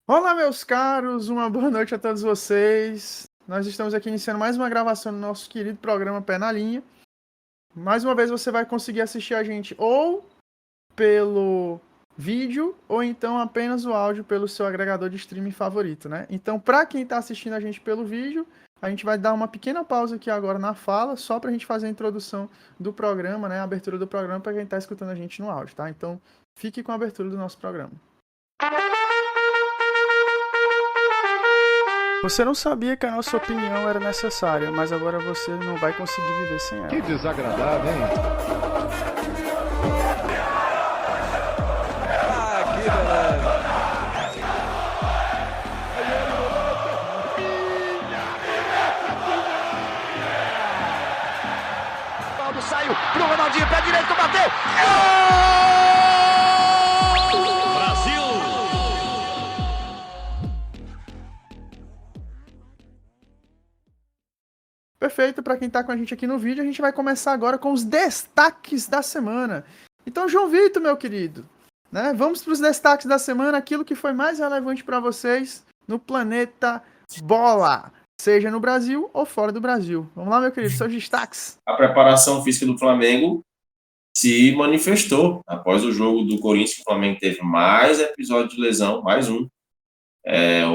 Olá, meus caros, uma boa noite a todos vocês. Nós estamos aqui iniciando mais uma gravação do nosso querido programa Pé na Linha. Mais uma vez você vai conseguir assistir a gente ou pelo vídeo ou então apenas o áudio pelo seu agregador de streaming favorito, né? Então, para quem está assistindo a gente pelo vídeo, a gente vai dar uma pequena pausa aqui agora na fala, só para a gente fazer a introdução do programa, né? A abertura do programa para quem está escutando a gente no áudio, tá? Então, fique com a abertura do nosso programa. Você não sabia que a nossa opinião era necessária, mas agora você não vai conseguir viver sem ela. Que desagradável, hein? Que beleza. Ronaldo saiu pro Ronaldinho, pé direito, bateu. Brasil! Perfeito, para quem está com a gente aqui no vídeo, a gente vai começar agora com os destaques da semana. Então, João Vitor, meu querido, né? Vamos para os destaques da semana, aquilo que foi mais relevante para vocês no planeta Bola, seja no Brasil ou fora do Brasil. Vamos lá, meu querido, seus destaques. A preparação física do Flamengo se manifestou após o jogo do Corinthians, que o Flamengo teve mais episódio de lesão, mais um.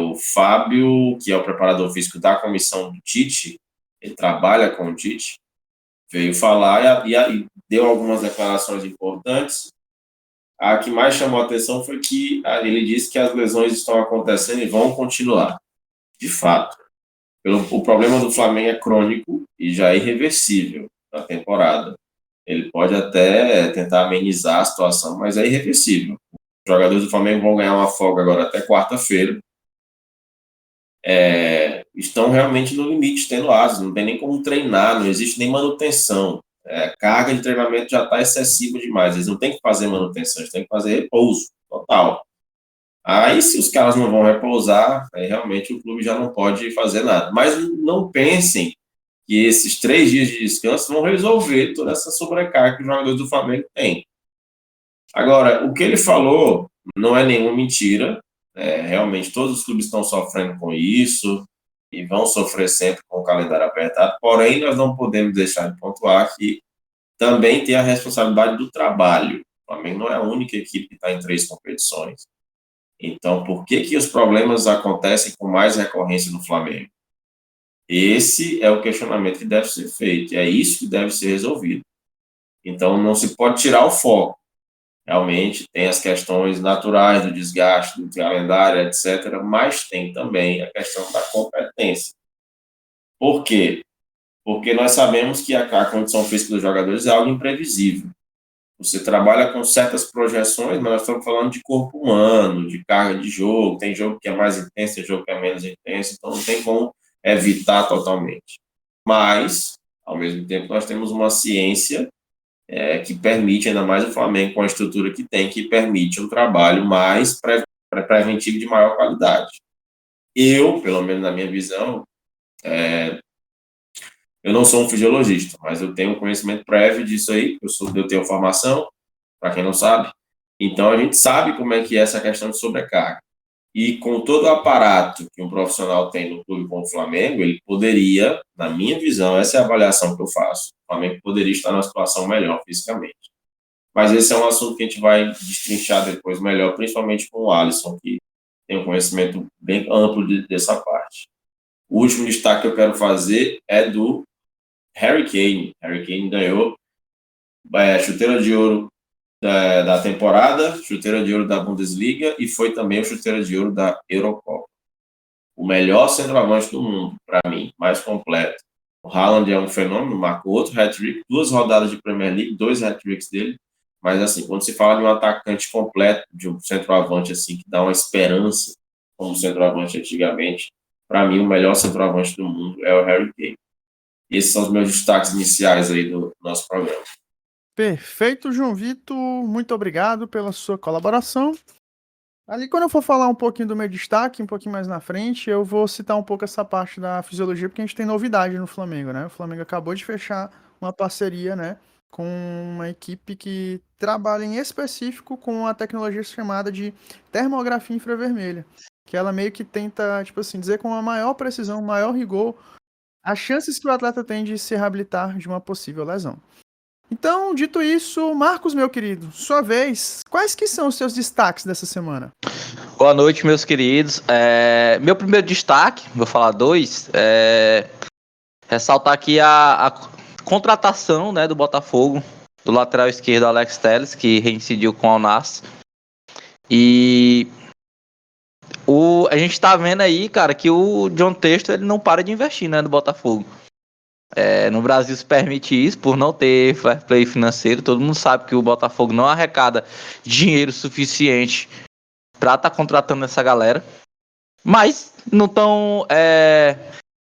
O Fábio, que é o preparador físico da comissão do Tite, ele trabalha com o Tite, veio falar e deu algumas declarações importantes. A que mais chamou a atenção foi que ele disse que as lesões estão acontecendo e vão continuar. De fato, o problema do Flamengo é crônico e já é irreversível na temporada. Ele pode até tentar amenizar a situação, mas é irreversível. Os jogadores do Flamengo vão ganhar uma folga agora até quarta-feira. Estão realmente no limite, tendo asas, não tem nem como treinar, não existe nem manutenção. A carga de treinamento já está excessiva demais, eles não têm que fazer manutenção, eles têm que fazer repouso total. Aí, se os caras não vão repousar, realmente o clube já não pode fazer nada. Mas não pensem que esses 3 dias de descanso vão resolver toda essa sobrecarga que os jogadores do Flamengo têm. Agora, o que ele falou não é nenhuma mentira. Realmente, todos os clubes estão sofrendo com isso e vão sofrer sempre com o calendário apertado. Porém, nós não podemos deixar de pontuar que também tem a responsabilidade do trabalho. O Flamengo não é a única equipe que está em 3 competições. Então, por que os problemas acontecem com mais recorrência no Flamengo? Esse é o questionamento que deve ser feito, é isso que deve ser resolvido. Então, não se pode tirar o foco. Realmente, tem as questões naturais do desgaste, do calendário, etc., mas tem também a questão da competência. Por quê? Porque nós sabemos que a condição física dos jogadores é algo imprevisível. Você trabalha com certas projeções, mas nós estamos falando de corpo humano, de carga de jogo, tem jogo que é mais intenso, tem jogo que é menos intenso, então não tem como evitar totalmente. Mas, ao mesmo tempo, nós temos uma ciência que permite, ainda mais o Flamengo com a estrutura que tem, que permite um trabalho mais preventivo de maior qualidade. Eu, pelo menos na minha visão, eu não sou um fisiologista, mas eu tenho um conhecimento prévio disso aí, eu tenho formação, para quem não sabe. Então, a gente sabe como é que é essa questão de sobrecarga. E com todo o aparato que um profissional tem no clube como o Flamengo, ele poderia, na minha visão, essa é a avaliação que eu faço, o Flamengo poderia estar numa situação melhor fisicamente. Mas esse é um assunto que a gente vai destrinchar depois melhor, principalmente com o Alisson, que tem um conhecimento bem amplo dessa parte. O último destaque que eu quero fazer é do Harry Kane. Harry Kane ganhou chuteira de ouro da temporada, chuteira de ouro da Bundesliga e foi também o chuteira de ouro da Eurocopa. O melhor centroavante do mundo, para mim, mais completo. O Haaland é um fenômeno, marcou outro hat-trick, 2 rodadas de Premier League, 2 hat-tricks dele, mas assim, quando se fala de um atacante completo, de um centroavante assim, que dá uma esperança, como centroavante antigamente, para mim o melhor centroavante do mundo é o Harry Kane. Esses são os meus destaques iniciais aí do nosso programa. Perfeito, João Vitor, muito obrigado pela sua colaboração. Ali, quando eu for falar um pouquinho do meu destaque, um pouquinho mais na frente, eu vou citar um pouco essa parte da fisiologia, porque a gente tem novidade no Flamengo, né? O Flamengo acabou de fechar uma parceria, né, com uma equipe que trabalha em específico com a tecnologia chamada de termografia infravermelha, que ela meio que tenta, tipo assim, dizer com a maior precisão, maior rigor, as chances que o atleta tem de se reabilitar de uma possível lesão. Então, dito isso, Marcos, meu querido, sua vez, quais que são os seus destaques dessa semana? Boa noite, meus queridos. Meu primeiro destaque, vou falar dois, ressaltar aqui a contratação, né, do Botafogo, do lateral esquerdo Alex Telles, que reincidiu com o Al Nassr. E a gente tá vendo aí, cara, que o John Textor, ele não para de investir, né, no Botafogo. No Brasil se permite isso por não ter fair play financeiro. Todo mundo sabe que o Botafogo não arrecada dinheiro suficiente pra estar contratando essa galera. Mas não estão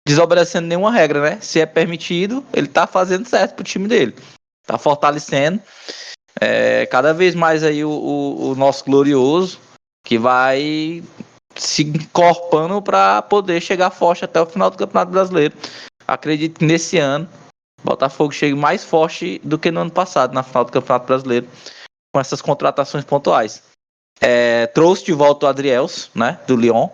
desobedecendo nenhuma regra, né? Se é permitido, ele tá fazendo certo pro time dele. Tá fortalecendo. Cada vez mais aí o nosso glorioso, que vai se encorpando para poder chegar forte até o final do Campeonato Brasileiro. Acredito que nesse ano o Botafogo chegue mais forte do que no ano passado, na final do Campeonato Brasileiro, com essas contratações pontuais. Trouxe de volta o Adrielson, né, do Lyon.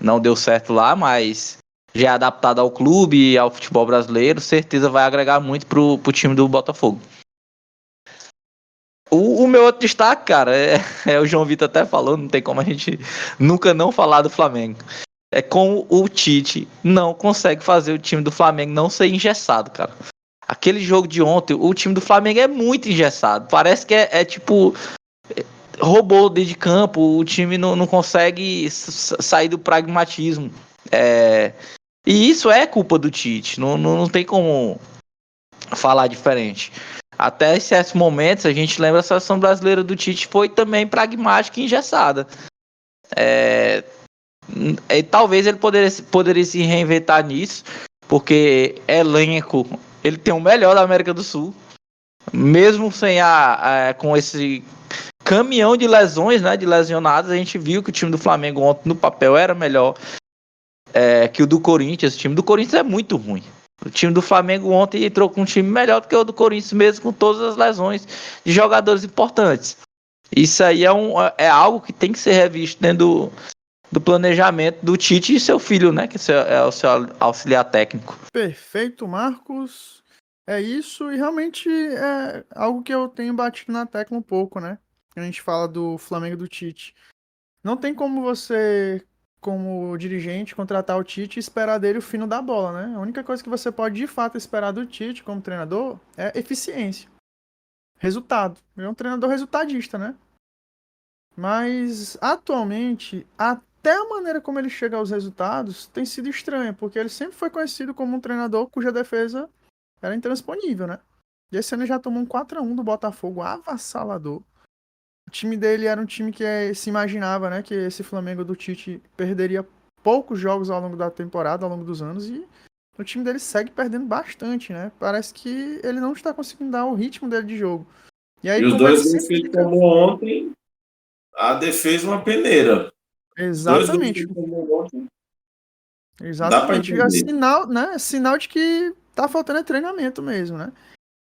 Não deu certo lá, mas já é adaptado ao clube e ao futebol brasileiro. Certeza vai agregar muito pro time do Botafogo. O meu outro destaque, cara, o João Vitor até falou, não tem como a gente nunca não falar do Flamengo. Como o Tite não consegue fazer o time do Flamengo não ser engessado, cara. Aquele jogo de ontem, o time do Flamengo é muito engessado. Parece que tipo robô dentro de campo, o time não consegue sair do pragmatismo. E isso é culpa do Tite, não tem como falar diferente. Até certos momentos, a gente lembra a seleção brasileira do Tite foi também pragmática e engessada. Talvez ele poderia se reinventar nisso, porque elenco, ele tem o melhor da América do Sul, mesmo sem com esse caminhão de lesões, né, de lesionados. A gente viu que o time do Flamengo ontem no papel era melhor que o do Corinthians. O time do Corinthians é muito ruim. O time do Flamengo ontem entrou com um time melhor do que o do Corinthians, mesmo com todas as lesões de jogadores importantes. Isso aí é algo que tem que ser revisto dentro do planejamento do Tite e seu filho, né? Que é o seu auxiliar técnico. Perfeito, Marcos. É isso, e realmente é algo que eu tenho batido na tecla um pouco, né? A gente fala do Flamengo do Tite. Não tem como você, como dirigente, contratar o Tite e esperar dele o fino da bola, né? A única coisa que você pode de fato esperar do Tite como treinador é eficiência. Resultado. Ele é um treinador resultadista, né? Mas atualmente, até a maneira como ele chega aos resultados tem sido estranha, porque ele sempre foi conhecido como um treinador cuja defesa era intransponível, né? E esse ano ele já tomou um 4-1 do Botafogo avassalador. O time dele era um time que se imaginava, né, que esse Flamengo do Tite perderia poucos jogos ao longo da temporada, ao longo dos anos, e o time dele segue perdendo bastante, né? Parece que ele não está conseguindo dar o ritmo dele de jogo. E aí, os como ele dois gols que sempre ele fica... tomou ontem, a defesa uma peneira. Exatamente. Dois gols que ele tomou ontem, dá pra Exatamente. É entender. sinal, né? Sinal de que tá faltando treinamento mesmo, né?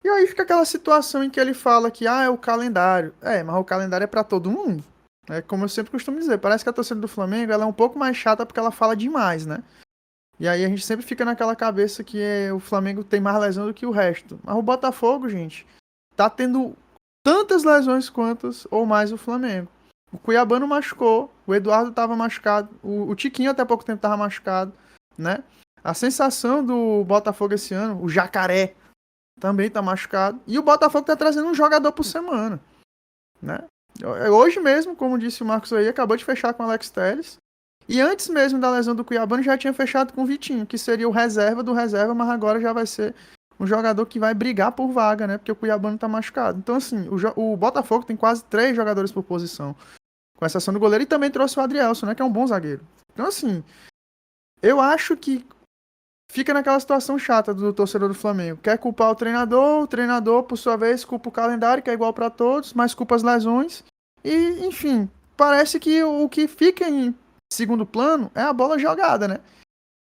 E aí fica aquela situação em que ele fala que é o calendário. Mas o calendário é pra todo mundo. Como eu sempre costumo dizer, parece que a torcida do Flamengo ela é um pouco mais chata porque ela fala demais, né? E aí a gente sempre fica naquela cabeça que o Flamengo tem mais lesão do que o resto. Mas o Botafogo, gente, tá tendo tantas lesões quantas ou mais o Flamengo. O Cuiabano machucou, o Eduardo tava machucado, o Tiquinho até pouco tempo tava machucado, né? A sensação do Botafogo esse ano, o Jacaré, também tá machucado. E o Botafogo tá trazendo um jogador por semana, né? Hoje mesmo, como disse o Marcos aí, acabou de fechar com o Alex Telles. E antes mesmo da lesão do Cuiabano, já tinha fechado com o Vitinho, que seria o reserva do reserva, mas agora já vai ser um jogador que vai brigar por vaga, né? Porque o Cuiabano tá machucado. Então, assim, o Botafogo tem quase 3 jogadores por posição, com exceção do goleiro, e também trouxe o Adrielson, né? Que é um bom zagueiro. Então, assim, eu acho que fica naquela situação chata do torcedor do Flamengo. Quer culpar o treinador, por sua vez, culpa o calendário, que é igual para todos, mas culpa as lesões. E, enfim, parece que o que fica em segundo plano é a bola jogada, né?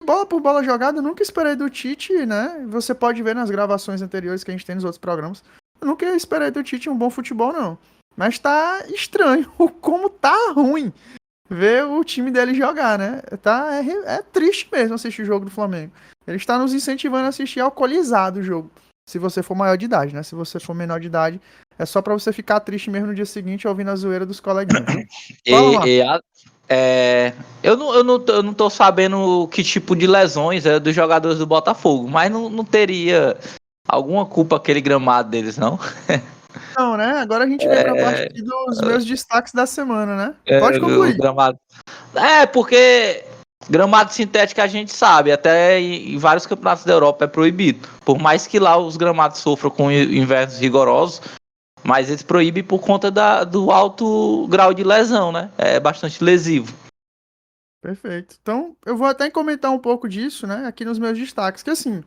Bola por bola jogada, eu nunca esperei do Tite, né? Você pode ver nas gravações anteriores que a gente tem nos outros programas. Eu nunca esperei do Tite um bom futebol, não. Mas tá estranho como tá ruim. ver o time dele jogar, né? É triste mesmo assistir o jogo do Flamengo. Ele está nos incentivando a assistir alcoolizado o jogo. Se você for maior de idade, né? Se você for menor de idade, é só pra você ficar triste mesmo no dia seguinte ouvindo a zoeira dos coleguinhas, viu? Fala, Marcos. Eu não tô sabendo que tipo de lesões é dos jogadores do Botafogo, mas não teria alguma culpa aquele gramado deles, não? Não, né? Agora a gente vem pra parte aqui dos meus destaques da semana, né? Pode O concluir. gramado. Porque gramado sintético a gente sabe, até em vários campeonatos da Europa é proibido. Por mais que lá os gramados sofram com invernos rigorosos, mas eles proíbem por conta do alto grau de lesão, né? É bastante lesivo. Perfeito. Então, eu vou até comentar um pouco disso, né? Aqui nos meus destaques. Que assim,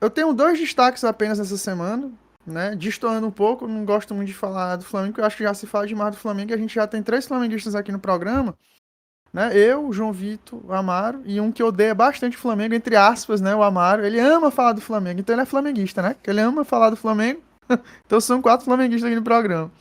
eu tenho 2 destaques apenas essa semana, né? Destoando um pouco, não gosto muito de falar do Flamengo, porque eu acho que já se fala demais do Flamengo e a gente já tem 3 flamenguistas aqui no programa, né? Eu, o João Vitor, o Amaro e um que odeia bastante o Flamengo, entre aspas, né? O Amaro. Ele ama falar do Flamengo, então ele é flamenguista, né? Porque ele ama falar do Flamengo. Então são 4 flamenguistas aqui no programa.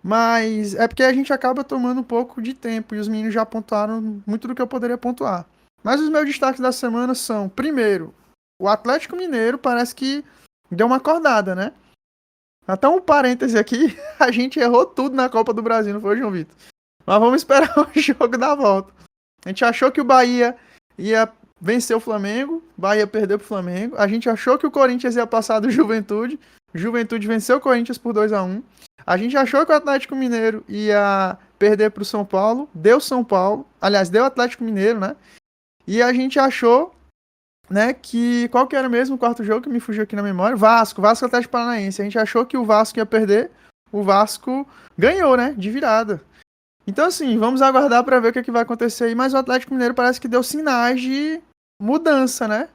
Mas é porque a gente acaba tomando um pouco de tempo e os meninos já pontuaram muito do que eu poderia pontuar. Mas os meus destaques da semana são, primeiro, o Atlético Mineiro parece que deu uma acordada, né? Até um parêntese aqui, a gente errou tudo na Copa do Brasil, não foi, João Vitor? Mas vamos esperar o jogo da volta. A gente achou que o Bahia ia vencer o Flamengo, Bahia perdeu pro Flamengo. A gente achou que o Corinthians ia passar do Juventude, Juventude venceu o Corinthians por 2-1. A gente achou que o Atlético Mineiro ia perder pro São Paulo, deu São Paulo, aliás, deu Atlético Mineiro, né? E a gente achou, né, que qual que era mesmo o quarto jogo que me fugiu aqui na memória? Vasco Atlético Paranaense. A gente achou que o Vasco ia perder, o Vasco ganhou, né, de virada. Então, assim, vamos aguardar para ver o que vai acontecer aí, mas o Atlético Mineiro parece que deu sinais de mudança, né?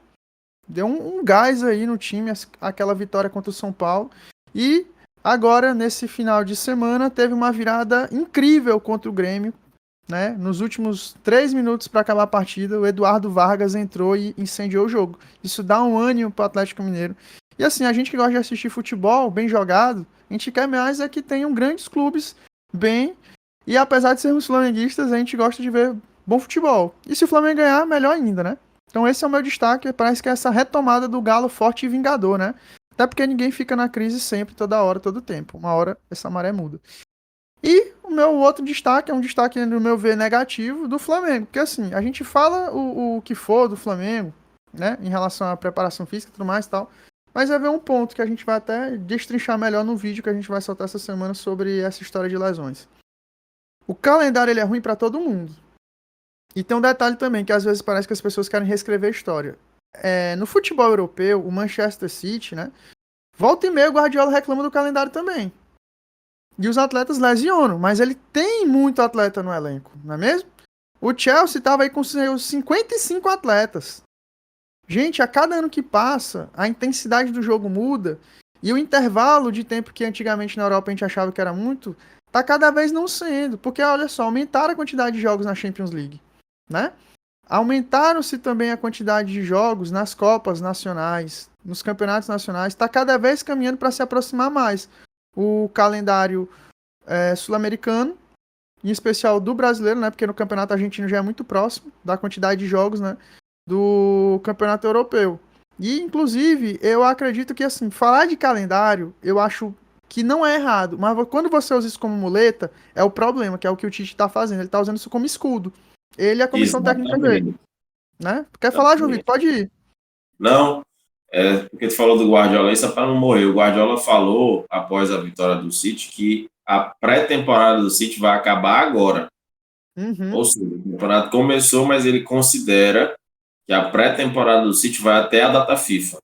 Deu um gás aí no time, aquela vitória contra o São Paulo. E agora, nesse final de semana, teve uma virada incrível contra o Grêmio, né? Nos últimos 3 minutos para acabar a partida, o Eduardo Vargas entrou e incendiou o jogo. Isso dá um ânimo para o Atlético Mineiro. E assim, a gente que gosta de assistir futebol bem jogado, a gente quer mais é que tenham grandes clubes bem. E apesar de sermos flamenguistas, a gente gosta de ver bom futebol. E se o Flamengo ganhar, melhor ainda, né? Então esse é o meu destaque, parece que é essa retomada do Galo forte e vingador, né? Até porque ninguém fica na crise sempre, toda hora, todo tempo. Uma hora essa maré muda. E o meu outro destaque é um destaque, no meu ver, negativo do Flamengo. Porque assim, a gente fala o que for do Flamengo, né? Em relação à preparação física e tudo mais e tal. Mas vai ver um ponto que a gente vai até destrinchar melhor no vídeo que a gente vai soltar essa semana sobre essa história de lesões. O calendário ele é ruim para todo mundo. E tem um detalhe também, que às vezes parece que as pessoas querem reescrever a história. No futebol europeu, o Manchester City, né? Volta e meia o Guardiola reclama do calendário também. E os atletas lesionam, mas ele tem muito atleta no elenco, não é mesmo? O Chelsea estava aí com seus 55 atletas. Gente, a cada ano que passa, a intensidade do jogo muda e o intervalo de tempo que antigamente na Europa a gente achava que era muito, tá cada vez não sendo, porque olha só, aumentaram a quantidade de jogos na Champions League, né? Aumentaram-se também a quantidade de jogos nas Copas Nacionais, nos campeonatos nacionais, está cada vez caminhando para se aproximar mais. O calendário sul-americano, em especial do brasileiro, né? Porque no campeonato argentino já é muito próximo da quantidade de jogos, né? Do campeonato europeu. E, inclusive, eu acredito que, assim, falar de calendário, eu acho que não é errado, mas quando você usa isso como muleta, é o problema, que é o que o Tite está fazendo. Ele está usando isso como escudo. Ele e a comissão técnica dele. Né? Quer falar, João Vitor? Pode ir. Não, porque tu falou do Guardiola aí, só para não morrer. O Guardiola falou, após a vitória do City, que a pré-temporada do City vai acabar agora. Uhum. Ou seja, o campeonato começou, mas ele considera que a pré-temporada do City vai até a data FIFA.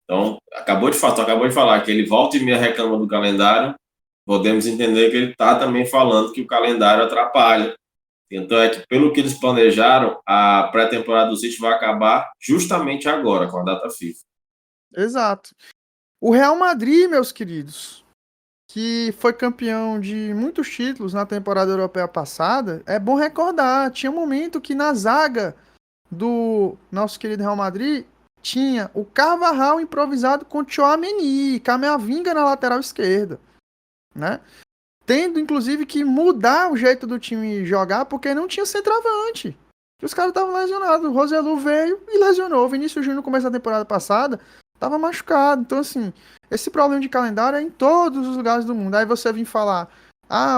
Então, acabou de falar que ele volta e meia reclama do calendário, podemos entender que ele está também falando que o calendário atrapalha. Então, é que pelo que eles planejaram, a pré-temporada do City vai acabar justamente agora, com a data FIFA. Exato. O Real Madrid, meus queridos, que foi campeão de muitos títulos na temporada europeia passada, é bom recordar, tinha um momento que na zaga do nosso querido Real Madrid tinha o Carvajal improvisado com o Tchouaméni, Camavinga na lateral esquerda, né? tendo, inclusive, que mudar o jeito do time jogar, porque não tinha centroavante. Os caras estavam lesionados. O Roselu veio e lesionou. O Vinícius Júnior, no começo da temporada passada, estava machucado. Então, assim, esse problema de calendário é em todos os lugares do mundo. Aí você vem falar,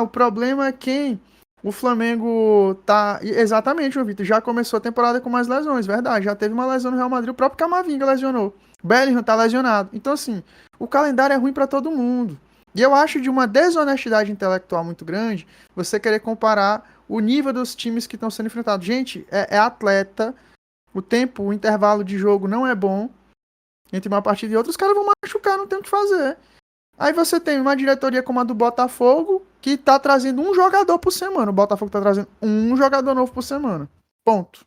o problema é quem? O Flamengo tá... Exatamente, João Vitor, já começou a temporada com mais lesões, verdade. Já teve uma lesão no Real Madrid, o próprio Camavinga lesionou. Bellingham tá lesionado. Então, assim, o calendário é ruim para todo mundo. E eu acho de uma desonestidade intelectual muito grande você querer comparar o nível dos times que estão sendo enfrentados. Gente, é atleta, o intervalo de jogo não é bom entre uma partida e outra, os caras vão machucar, não tem o que fazer. Aí você tem uma diretoria como a do Botafogo, que tá trazendo um jogador por semana. O Botafogo tá trazendo um jogador novo por semana. Ponto.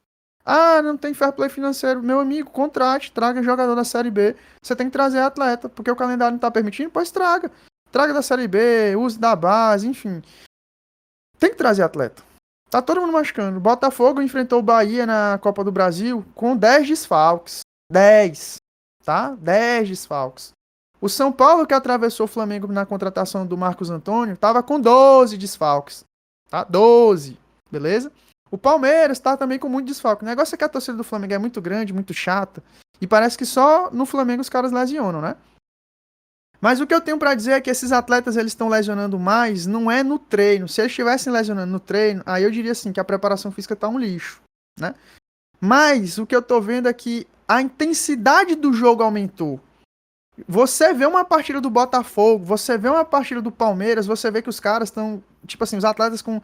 Não tem fair play financeiro. Meu amigo, contrate, traga jogador da Série B. Você tem que trazer atleta, porque o calendário não tá permitindo, pois traga. Traga da Série B, use da base, enfim. Tem que trazer atleta. Tá todo mundo machucando. O Botafogo enfrentou o Bahia na Copa do Brasil com 10 desfalques. 10. Tá? 10 desfalques. O São Paulo, que atravessou o Flamengo na contratação do Marcos Antônio, tava com 12 desfalques. Tá? 12. Beleza? O Palmeiras tá também com muito desfalque. O negócio é que a torcida do Flamengo é muito grande, muito chata. E parece que só no Flamengo os caras lesionam, né? Mas o que eu tenho pra dizer é que esses atletas eles estão lesionando mais, não é no treino. Se eles estivessem lesionando no treino, aí eu diria assim que a preparação física tá um lixo, né? Mas o que eu tô vendo é que a intensidade do jogo aumentou. Você vê uma partida do Botafogo, você vê uma partida do Palmeiras, você vê que os caras estão, tipo assim, os atletas com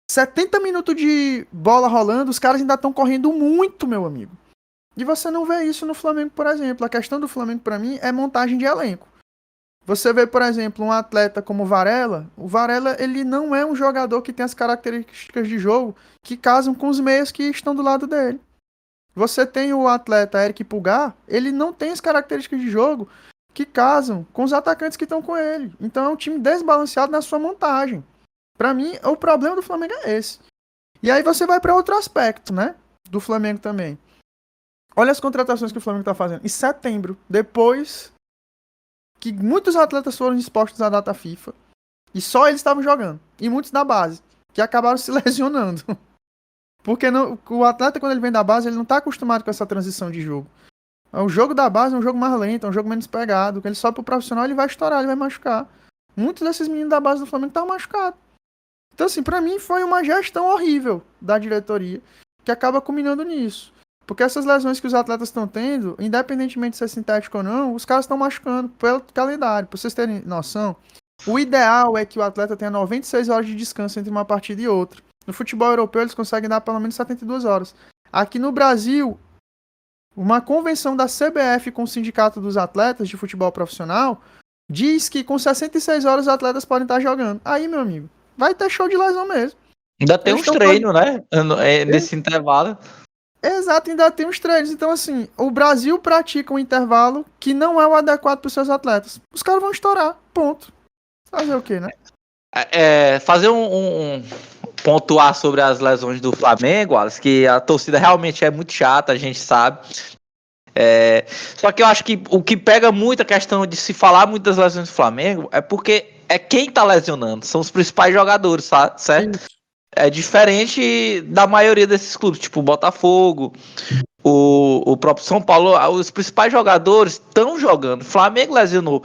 70 minutos de bola rolando, os caras ainda estão correndo muito, meu amigo. E você não vê isso no Flamengo, por exemplo. A questão do Flamengo pra mim é montagem de elenco. Você vê, por exemplo, um atleta como o Varela. O Varela, ele não é um jogador que tem as características de jogo que casam com os meias que estão do lado dele. Você tem o atleta Eric Pulgar, ele não tem as características de jogo que casam com os atacantes que estão com ele. Então é um time desbalanceado na sua montagem. Pra mim, o problema do Flamengo é esse. E aí você vai pra outro aspecto, né? Do Flamengo também. Olha as contratações que o Flamengo tá fazendo. Em setembro, depois que muitos atletas foram expostos à data FIFA e só eles estavam jogando. E muitos da base, que acabaram se lesionando. Porque o atleta, quando ele vem da base, ele não está acostumado com essa transição de jogo. O jogo da base é um jogo mais lento, é um jogo menos pegado. Quando ele sobe pro profissional, ele vai estourar, ele vai machucar. Muitos desses meninos da base do Flamengo estavam machucados. Então, assim, pra mim foi uma gestão horrível da diretoria, que acaba culminando nisso. Porque essas lesões que os atletas estão tendo, independentemente de ser sintético ou não, os caras estão machucando pelo calendário. Pra vocês terem noção, o ideal é que o atleta tenha 96 horas de descanso entre uma partida e outra. No futebol europeu, eles conseguem dar pelo menos 72 horas. Aqui no Brasil, uma convenção da CBF com o Sindicato dos Atletas de Futebol Profissional diz que com 66 horas os atletas podem estar jogando. Aí, meu amigo, vai ter show de lesão mesmo. Ainda tem uns treinos, né? Nesse intervalo. Exato, ainda tem uns treinos. Então, assim, o Brasil pratica um intervalo que não é o adequado para os seus atletas. Os caras vão estourar, ponto. Fazer o quê, né? Fazer pontuar sobre as lesões do Flamengo, Alex, que a torcida realmente é muito chata, a gente sabe. Só que eu acho que o que pega muito a questão de se falar muito das lesões do Flamengo é porque é quem tá lesionando, são os principais jogadores, certo? Sim. É diferente da maioria desses clubes, tipo o Botafogo, o próprio São Paulo, os principais jogadores estão jogando. O Flamengo lesionou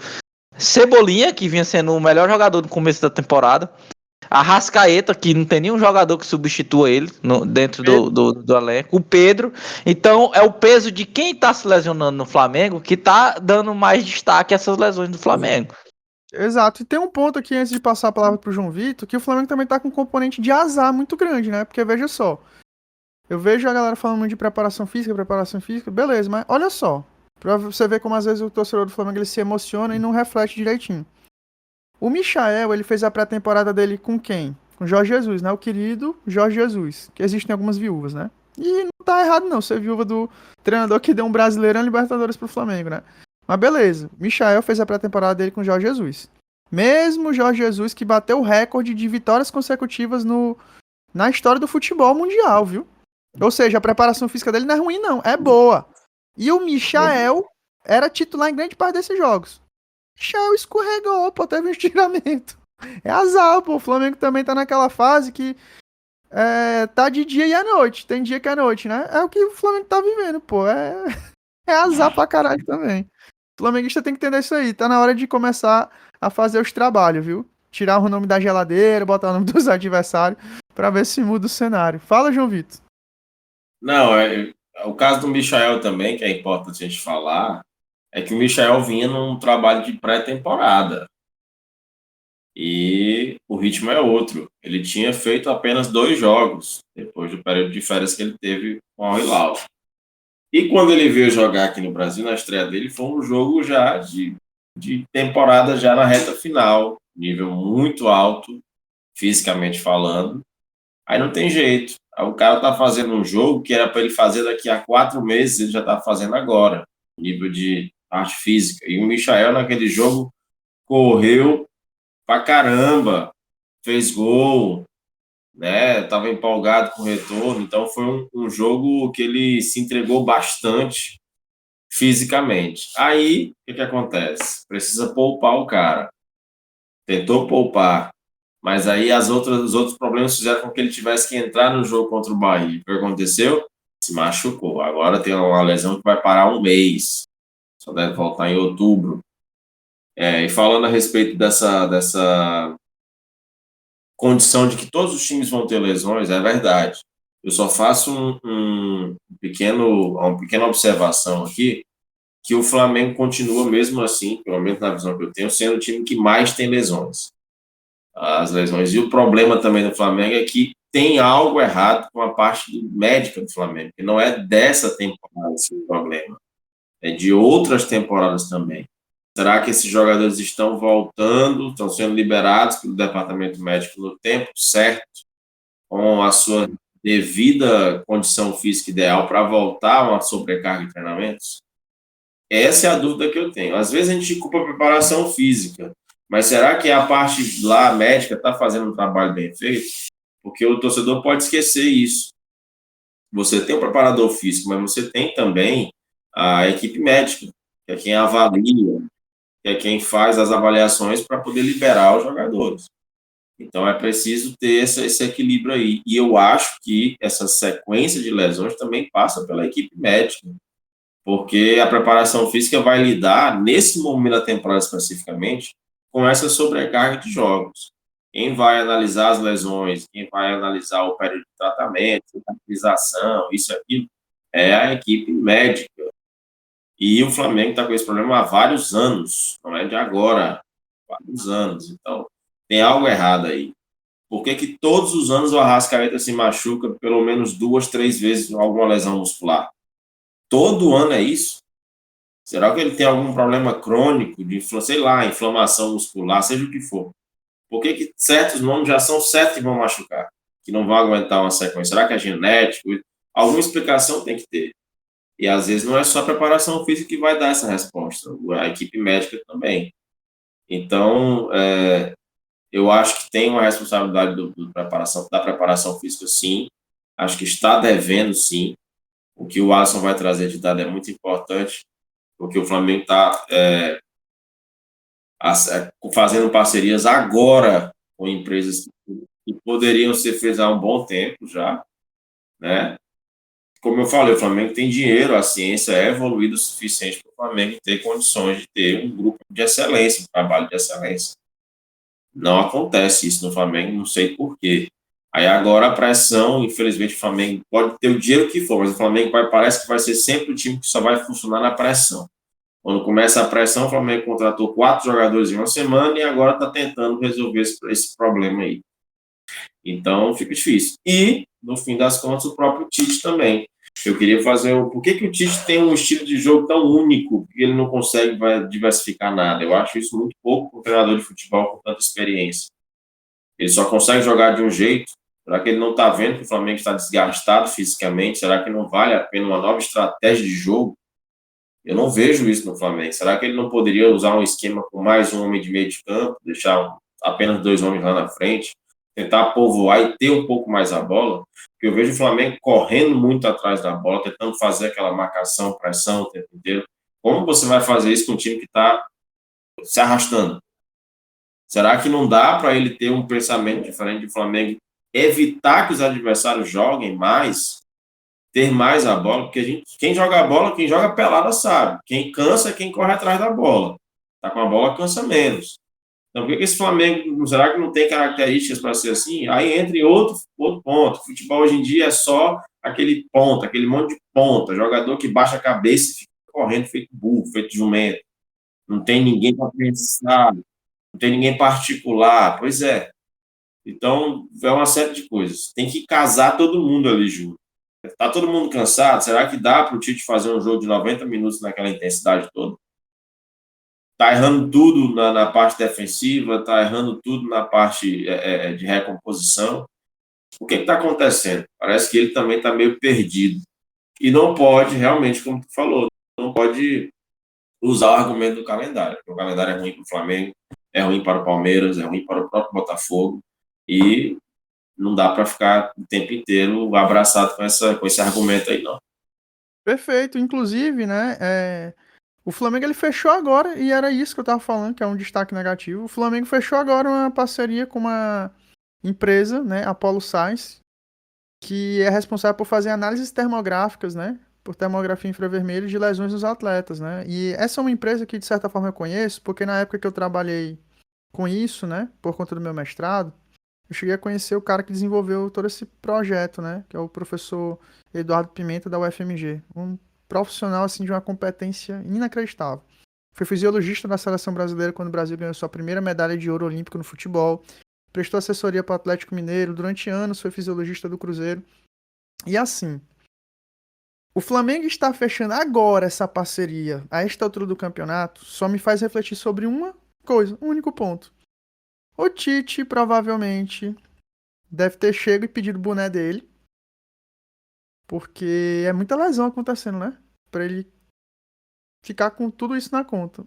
Cebolinha, que vinha sendo o melhor jogador no começo da temporada. Arrascaeta, que não tem nenhum jogador que substitua ele dentro do elenco. O Pedro. Então, é o peso de quem tá se lesionando no Flamengo que tá dando mais destaque a essas lesões do Flamengo. Exato. E tem um ponto aqui, antes de passar a palavra pro João Vitor, que o Flamengo também tá com um componente de azar muito grande, né? Porque, veja só, eu vejo a galera falando de preparação física, beleza, mas olha só, pra você ver como às vezes o torcedor do Flamengo ele se emociona e não reflete direitinho. O Michael, ele fez a pré-temporada dele com quem? Com Jorge Jesus, né? O querido Jorge Jesus, que existem algumas viúvas, né? E não tá errado não, ser viúva do treinador que deu um Brasileirão e Libertadores pro Flamengo, né? Mas beleza, Michael fez a pré-temporada dele com Jorge Jesus. Mesmo Jorge Jesus que bateu o recorde de vitórias consecutivas na história do futebol mundial, viu? Ou seja, a preparação física dele não é ruim não, é boa. E o Michael era titular em grande parte desses jogos. Michael escorregou, pô, teve um estiramento. É azar, pô. O Flamengo também tá naquela fase que tá de dia e à noite. Tem dia que é noite, né? É o que o Flamengo tá vivendo, pô. É azar pra caralho também. O flamenguista tem que entender isso aí. Tá na hora de começar a fazer os trabalhos, viu? Tirar o nome da geladeira, botar o nome dos adversários, pra ver se muda o cenário. Fala, João Vitor. Não, o caso do Michael também, que é importante a gente falar, é que o Michael vinha num trabalho de pré-temporada. E o ritmo é outro. Ele tinha feito apenas 2 jogos, depois do período de férias que ele teve com o Al Hilal. E quando ele veio jogar aqui no Brasil, na estreia dele, foi um jogo já de temporada, já na reta final, nível muito alto, fisicamente falando. Aí não tem jeito. Aí o cara tá fazendo um jogo que era para ele fazer daqui a 4 meses, ele já tá fazendo agora, nível de arte física. E o Michael, naquele jogo, correu pra caramba, fez gol, né? Tava empolgado com o retorno. Então foi um jogo que ele se entregou bastante fisicamente. Aí, o que acontece? Precisa poupar o cara. Tentou poupar, mas aí os outros problemas fizeram com que ele tivesse que entrar no jogo contra o Bahia. O que aconteceu? Se machucou. Agora tem uma lesão que vai parar um mês. Só deve voltar em outubro. E falando a respeito dessa condição de que todos os times vão ter lesões, é verdade. Eu só faço uma pequena observação aqui, que o Flamengo continua mesmo assim, pelo menos na visão que eu tenho, sendo o time que mais tem lesões. As lesões. E o problema também do Flamengo é que tem algo errado com a parte médica do Flamengo, que não é dessa temporada esse problema, é de outras temporadas também. Será que esses jogadores estão voltando, estão sendo liberados pelo departamento médico no tempo certo, com a sua devida condição física ideal para voltar a uma sobrecarga de treinamentos? Essa é a dúvida que eu tenho. Às vezes a gente culpa a preparação física, mas será que a parte lá médica está fazendo um trabalho bem feito? Porque o torcedor pode esquecer isso. Você tem o preparador físico, mas você tem também a equipe médica, que é quem avalia, que é quem faz as avaliações para poder liberar os jogadores. Então é preciso ter esse equilíbrio aí. E eu acho que essa sequência de lesões também passa pela equipe médica, porque a preparação física vai lidar, nesse momento da temporada especificamente, com essa sobrecarga de jogos. Quem vai analisar as lesões, quem vai analisar o período de tratamento, cicatrização, isso e aquilo, é a equipe médica. E o Flamengo está com esse problema há vários anos, não é de agora, vários anos. Então, tem algo errado aí. Por que todos os anos o Arrascaeta se machuca pelo menos 2, 3 vezes alguma lesão muscular? Todo ano é isso? Será que ele tem algum problema crônico de, sei lá, inflamação muscular, seja o que for? Por que certos nomes já são certos que vão machucar, que não vão aguentar uma sequência? Será que é genético? Alguma explicação tem que ter. E às vezes não é só a preparação física que vai dar essa resposta, a equipe médica também. Então, eu acho que tem uma responsabilidade da preparação física, sim. Acho que está devendo, sim. O que o Alisson vai trazer de dado é muito importante, porque o Flamengo está fazendo parcerias agora com empresas que poderiam ser feitas há um bom tempo já, né? Como eu falei, o Flamengo tem dinheiro, a ciência é evoluída o suficiente para o Flamengo ter condições de ter um grupo de excelência, um trabalho de excelência. Não acontece isso no Flamengo, não sei por quê. Aí agora a pressão, infelizmente o Flamengo pode ter o dinheiro que for, mas o Flamengo parece que vai ser sempre o time que só vai funcionar na pressão. Quando começa a pressão, o Flamengo contratou 4 jogadores em uma semana e agora está tentando resolver esse problema aí. Então fica difícil. E, no fim das contas, o próprio Tite também. Eu queria fazer. Por que o Tite tem um estilo de jogo tão único que ele não consegue diversificar nada? Eu acho isso muito pouco para um treinador de futebol com tanta experiência. Ele só consegue jogar de um jeito. Será que ele não está vendo que o Flamengo está desgastado fisicamente? Será que não vale a pena uma nova estratégia de jogo? Eu não vejo isso no Flamengo. Será que ele não poderia usar um esquema com mais um homem de meio de campo, deixar apenas 2 homens lá na frente, tentar povoar e ter um pouco mais a bola? Porque eu vejo o Flamengo correndo muito atrás da bola, tentando fazer aquela marcação, pressão o tempo inteiro. Como você vai fazer isso com um time que está se arrastando? Será que não dá para ele ter um pensamento diferente do Flamengo, evitar que os adversários joguem mais, ter mais a bola? Porque quem joga a bola, quem joga pelada sabe. Quem cansa é quem corre atrás da bola. Tá com a bola, cansa menos. Então, por que esse Flamengo, será que não tem características para ser assim? Aí entra em outro ponto. O futebol hoje em dia é só aquele ponta, aquele monte de ponta, jogador que baixa a cabeça e fica correndo feito burro, feito jumento. Não tem ninguém para pensar, não tem ninguém particular. Pois é. Então, é uma série de coisas. Tem que casar todo mundo ali junto. Tá todo mundo cansado? Será que dá para o Tite fazer um jogo de 90 minutos naquela intensidade toda? Tá errando tudo na parte defensiva, tá errando tudo na parte de recomposição. O que está acontecendo? Parece que ele também está meio perdido. E não pode, realmente, como tu falou, não pode usar o argumento do calendário. O calendário é ruim para o Flamengo, é ruim para o Palmeiras, é ruim para o próprio Botafogo. E não dá para ficar o tempo inteiro abraçado com esse argumento aí, não. Perfeito. Inclusive, né, o Flamengo ele fechou agora, e era isso que eu tava falando, que é um destaque negativo. O Flamengo fechou agora uma parceria com uma empresa, né, Apollo Science, que é responsável por fazer análises termográficas, né, por termografia infravermelho de lesões dos atletas, né. E essa é uma empresa que, de certa forma, eu conheço, porque na época que eu trabalhei com isso, né, por conta do meu mestrado, eu cheguei a conhecer o cara que desenvolveu todo esse projeto, né, que é o professor Eduardo Pimenta, da UFMG. Um profissional, assim, de uma competência inacreditável. Foi fisiologista da seleção brasileira quando o Brasil ganhou sua primeira medalha de ouro olímpico no futebol. Prestou assessoria para o Atlético Mineiro. Durante anos foi fisiologista do Cruzeiro. E assim, o Flamengo está fechando agora essa parceria a esta altura do campeonato só me faz refletir sobre uma coisa, um único ponto. O Tite provavelmente deve ter chego e pedido o boné dele, porque é muita lesão acontecendo, né? Pra ele ficar com tudo isso na conta.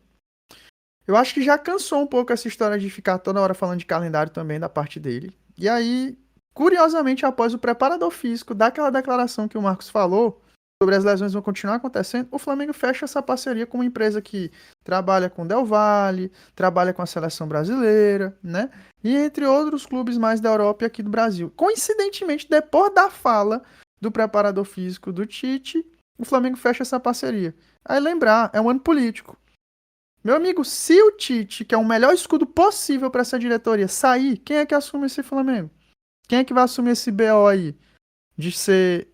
Eu acho que já cansou um pouco essa história de ficar toda hora falando de calendário também da parte dele. E aí, curiosamente, após o preparador físico daquela declaração que o Marcos falou sobre as lesões vão continuar acontecendo, o Flamengo fecha essa parceria com uma empresa que trabalha com Del Valle, trabalha com a seleção brasileira, né? E entre outros clubes mais da Europa e aqui do Brasil. Coincidentemente, depois da fala do preparador físico do Tite, o Flamengo fecha essa parceria. Aí lembrar, é um ano político. Meu amigo, se o Tite, que é o melhor escudo possível para essa diretoria, sair, quem é que assume esse Flamengo? Quem é que vai assumir esse BO aí? De ser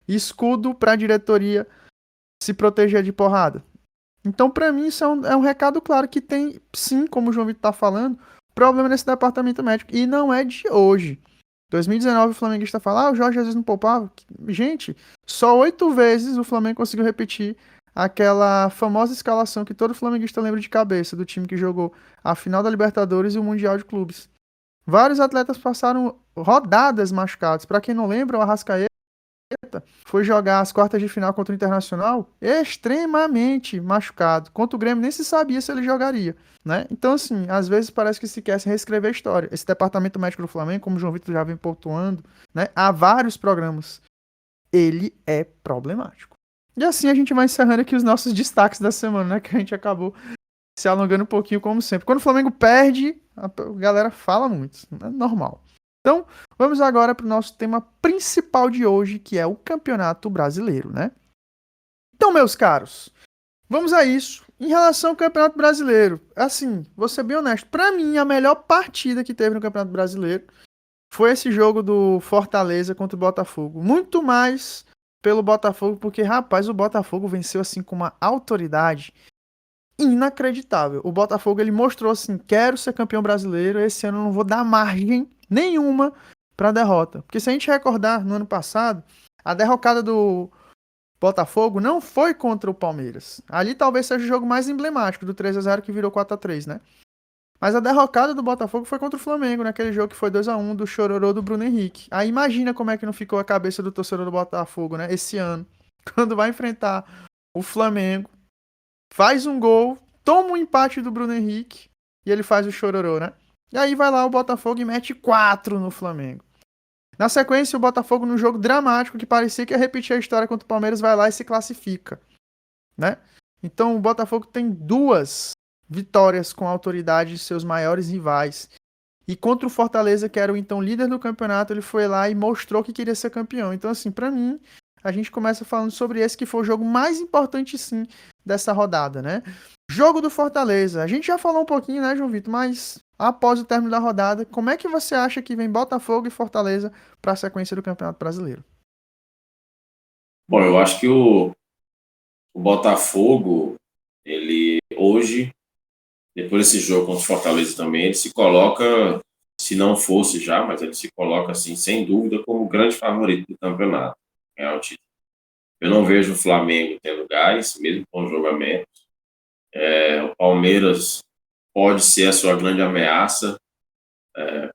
escudo para a diretoria se proteger de porrada. Então, para mim, isso é um recado claro que tem, sim, como o João Vitor tá falando, problema nesse departamento médico. E não é de hoje. 2019 o flamenguista fala, o Jorge Jesus não poupava. Gente, só 8 vezes o Flamengo conseguiu repetir aquela famosa escalação que todo flamenguista lembra de cabeça, do time que jogou a final da Libertadores e o Mundial de Clubes. Vários atletas passaram rodadas machucados. Para quem não lembra, o Arrascaeta foi jogar as quartas de final contra o Internacional extremamente machucado. Contra o Grêmio nem se sabia se ele jogaria, né? Então, assim, às vezes parece que se quer se reescrever a história. Esse departamento médico do Flamengo, como o João Vitor já vem pontuando, né, há vários programas, ele é problemático. E assim a gente vai encerrando aqui os nossos destaques da semana, né? Que a gente acabou se alongando um pouquinho, como sempre. Quando o Flamengo perde, a galera fala muito. É normal. Então, vamos agora para o nosso tema principal de hoje, que é o Campeonato Brasileiro, né? Então, meus caros, vamos a isso. Em relação ao Campeonato Brasileiro, assim, vou ser bem honesto, para mim, a melhor partida que teve no Campeonato Brasileiro foi esse jogo do Fortaleza contra o Botafogo. Muito mais pelo Botafogo, porque, rapaz, o Botafogo venceu, assim, com uma autoridade inacreditável. O Botafogo, ele mostrou assim, quero ser campeão brasileiro, esse ano eu não vou dar margem nenhuma para derrota. Porque se a gente recordar, no ano passado, a derrocada do Botafogo não foi contra o Palmeiras. Ali talvez seja o jogo mais emblemático, do 3-0 que virou 4-3, né? Mas a derrocada do Botafogo foi contra o Flamengo, naquele jogo que foi 2-1 do chororô do Bruno Henrique. Aí imagina como é que não ficou a cabeça do torcedor do Botafogo, né? Esse ano, quando vai enfrentar o Flamengo, faz um gol, toma um empate do Bruno Henrique e ele faz o chororô, né? E aí vai lá o Botafogo e mete 4 no Flamengo. Na sequência, o Botafogo, num jogo dramático que parecia que ia repetir a história contra o Palmeiras, vai lá e se classifica, né? Então o Botafogo tem 2 vitórias com autoridade de seus maiores rivais. E contra o Fortaleza, que era o então líder do campeonato, ele foi lá e mostrou que queria ser campeão. Então, assim, pra mim, a gente começa falando sobre esse que foi o jogo mais importante, sim, dessa rodada, né? Jogo do Fortaleza. A gente já falou um pouquinho, né, João Vitor? Mas após o término da rodada, como é que você acha que vem Botafogo e Fortaleza para a sequência do Campeonato Brasileiro? Bom, eu acho que o Botafogo, ele hoje, depois desse jogo contra o Fortaleza também, ele se coloca, se não fosse já, mas ele se coloca, assim, sem dúvida, como o grande favorito do campeonato. É o título. Eu não vejo o Flamengo tendo gás, mesmo com o jogamento. O Palmeiras pode ser a sua grande ameaça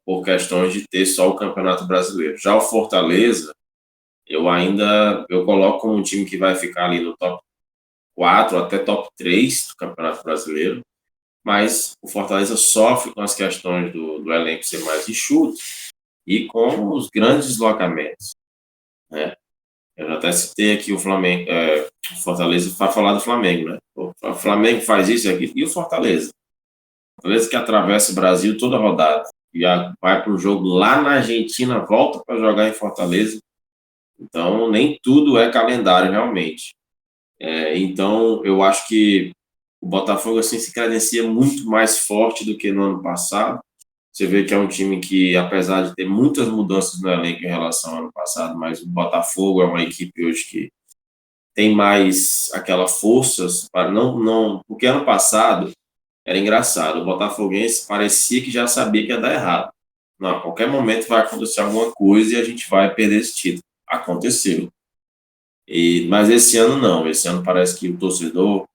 por questões de ter só o Campeonato Brasileiro. Já o Fortaleza, eu coloco como um time que vai ficar ali no top 4 até top 3 do Campeonato Brasileiro, mas o Fortaleza sofre com as questões do elenco ser mais enxuto e com os grandes deslocamentos, né? Eu já até citei aqui o Flamengo, o Fortaleza, para falar do Flamengo, né? O Flamengo faz isso aqui, e o Fortaleza? O Fortaleza que atravessa o Brasil toda rodada, e vai para o jogo lá na Argentina, volta para jogar em Fortaleza. Então, nem tudo é calendário, realmente. Então, eu acho que o Botafogo assim, se credencia muito mais forte do que no ano passado. Você vê que é um time que, apesar de ter muitas mudanças no elenco em relação ao ano passado, mas o Botafogo é uma equipe hoje que tem mais aquela força para não, porque ano passado era engraçado, o botafoguense parecia que já sabia que ia dar errado. Não, a qualquer momento vai acontecer alguma coisa e a gente vai perder esse título. Aconteceu. Mas esse ano não, esse ano parece que o torcedor,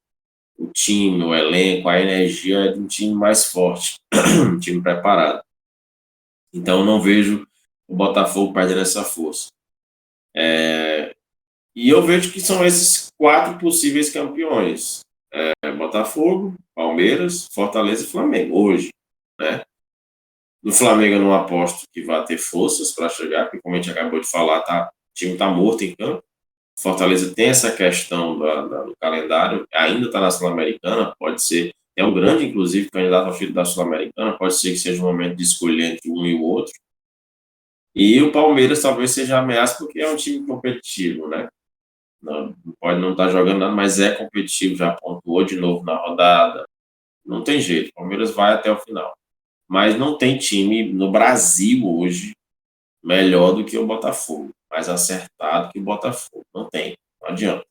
o time, o elenco, a energia é de um time mais forte, um time preparado. Então eu não vejo o Botafogo perdendo essa força. E eu vejo que são esses 4 possíveis campeões. Botafogo, Palmeiras, Fortaleza e Flamengo, hoje, né? No Flamengo eu não aposto que vai ter forças para chegar, porque como a gente acabou de falar, o time está morto em campo. Fortaleza tem essa questão do calendário, ainda está na Sul-Americana, pode ser, é um grande, inclusive, candidato ao título da Sul-Americana, pode ser que seja o momento de escolher entre um e o outro. E o Palmeiras talvez seja ameaça porque é um time competitivo, né? Não pode não estar jogando nada, mas é competitivo, já pontuou de novo na rodada. Não tem jeito, o Palmeiras vai até o final. Mas não tem time no Brasil hoje melhor do que o Botafogo, mais acertado que o Botafogo. Não tem, não adianta.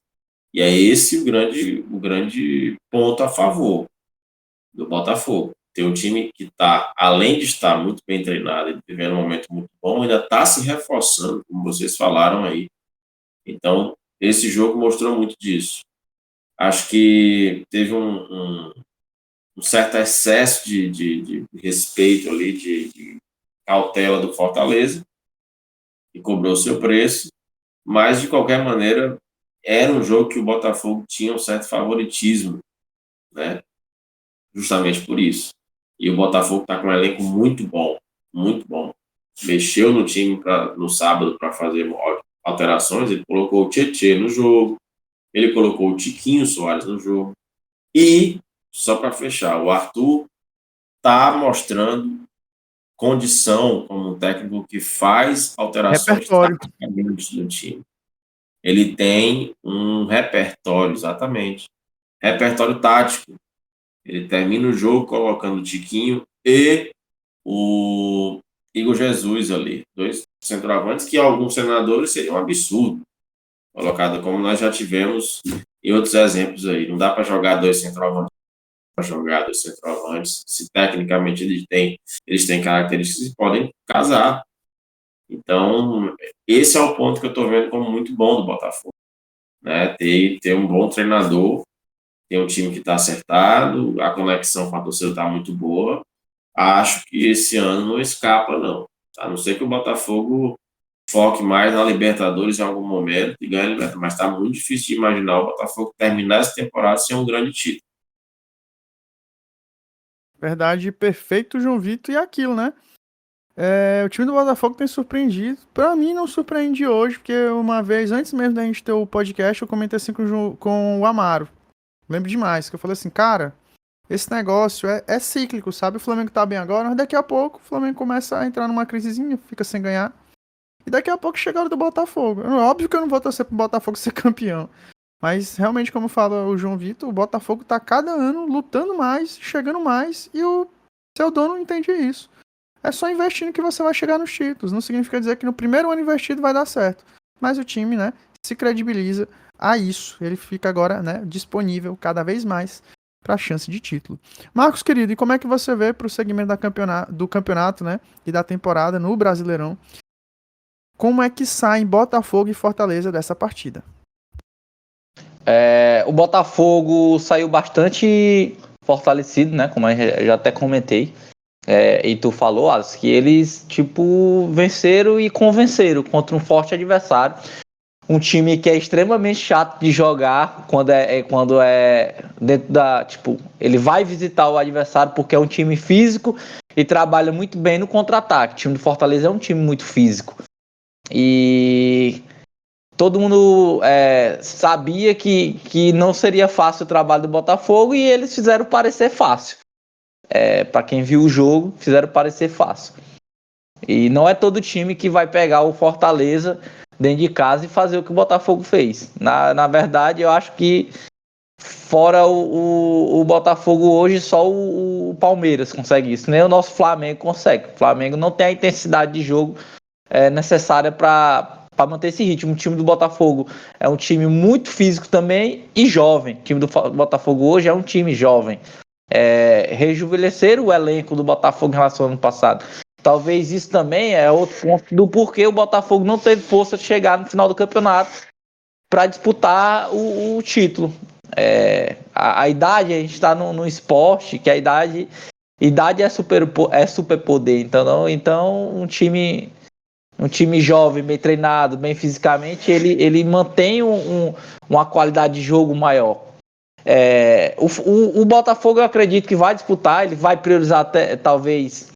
E é esse o grande ponto a favor do Botafogo. Tem um time que está, além de estar muito bem treinado e vivendo um momento muito bom, ainda está se reforçando, como vocês falaram aí. Então, esse jogo mostrou muito disso. Acho que teve um certo excesso de respeito ali, de cautela do Fortaleza, que cobrou seu preço, mas de qualquer maneira era um jogo que o Botafogo tinha um certo favoritismo, né? Justamente por isso. E o Botafogo está com um elenco muito bom, muito bom. Mexeu no time no sábado para fazer alterações, ele colocou o Tietê no jogo, ele colocou o Tiquinho Soares no jogo, e, só para fechar, o Arthur está mostrando condição como um técnico que faz alterações táticas no time. Ele tem um repertório, exatamente, repertório tático. Ele termina o jogo colocando o Tiquinho e o Igor Jesus ali, 2 centroavantes que alguns senadores seriam um absurdo colocado, como nós já tivemos em outros exemplos aí. Não dá para jogar 2 centroavantes se tecnicamente eles têm características que podem casar. Então, esse é o ponto que eu estou vendo como muito bom do Botafogo, né? Ter um bom treinador, ter um time que está acertado, a conexão com a torcida está muito boa. Acho que esse ano não escapa, não. A não ser que o Botafogo foque mais na Libertadores em algum momento e ganhe a Libertadores, mas está muito difícil de imaginar o Botafogo terminar essa temporada sem um grande título. Verdade, perfeito, João Vitor, e aquilo, né? O time do Botafogo tem surpreendido. Pra mim, não surpreende hoje, porque uma vez, antes mesmo da gente ter o podcast, eu comentei assim com o Amaro. Lembro demais, que eu falei assim, cara, esse negócio é cíclico, sabe? O Flamengo tá bem agora, mas daqui a pouco o Flamengo começa a entrar numa crisezinha, fica sem ganhar. E daqui a pouco chega a hora do Botafogo. Óbvio que eu não vou torcer pro Botafogo ser campeão. Mas realmente, como fala o João Vitor, o Botafogo tá cada ano lutando mais, chegando mais, e o seu dono entende isso. É só investindo que você vai chegar nos títulos. Não significa dizer que no primeiro ano investido vai dar certo. Mas o time, né, se credibiliza a isso. Ele fica agora, né, disponível cada vez mais para a chance de título. Marcos, querido, e como é que você vê para o segmento do campeonato, né, e da temporada no Brasileirão? Como é que saem Botafogo e Fortaleza dessa partida? O Botafogo saiu bastante fortalecido, né? Como eu já até comentei. E tu falou, Alisson, que eles, tipo, venceram e convenceram contra um forte adversário. Um time que é extremamente chato de jogar quando é dentro da. Tipo, ele vai visitar o adversário porque é um time físico e trabalha muito bem no contra-ataque. O time do Fortaleza é um time muito físico. E todo mundo sabia que não seria fácil o trabalho do Botafogo e eles fizeram parecer fácil. Para quem viu o jogo, fizeram parecer fácil. E não é todo time que vai pegar o Fortaleza dentro de casa e fazer o que o Botafogo fez. Na verdade, eu acho que fora o Botafogo hoje, só o Palmeiras consegue isso. Nem o nosso Flamengo consegue. O Flamengo não tem a intensidade de jogo necessária para manter esse ritmo. O time do Botafogo é um time muito físico também e jovem. O time do Botafogo hoje é um time jovem. Rejuvenescer o elenco do Botafogo em relação ao ano passado. Talvez isso também é outro ponto do porquê o Botafogo não teve força de chegar no final do campeonato para disputar o título. A idade, a gente está no esporte, que a idade é superpoder. Então um time jovem, bem treinado, bem fisicamente, ele mantém uma qualidade de jogo maior. O Botafogo eu acredito que vai disputar, ele vai priorizar até, talvez.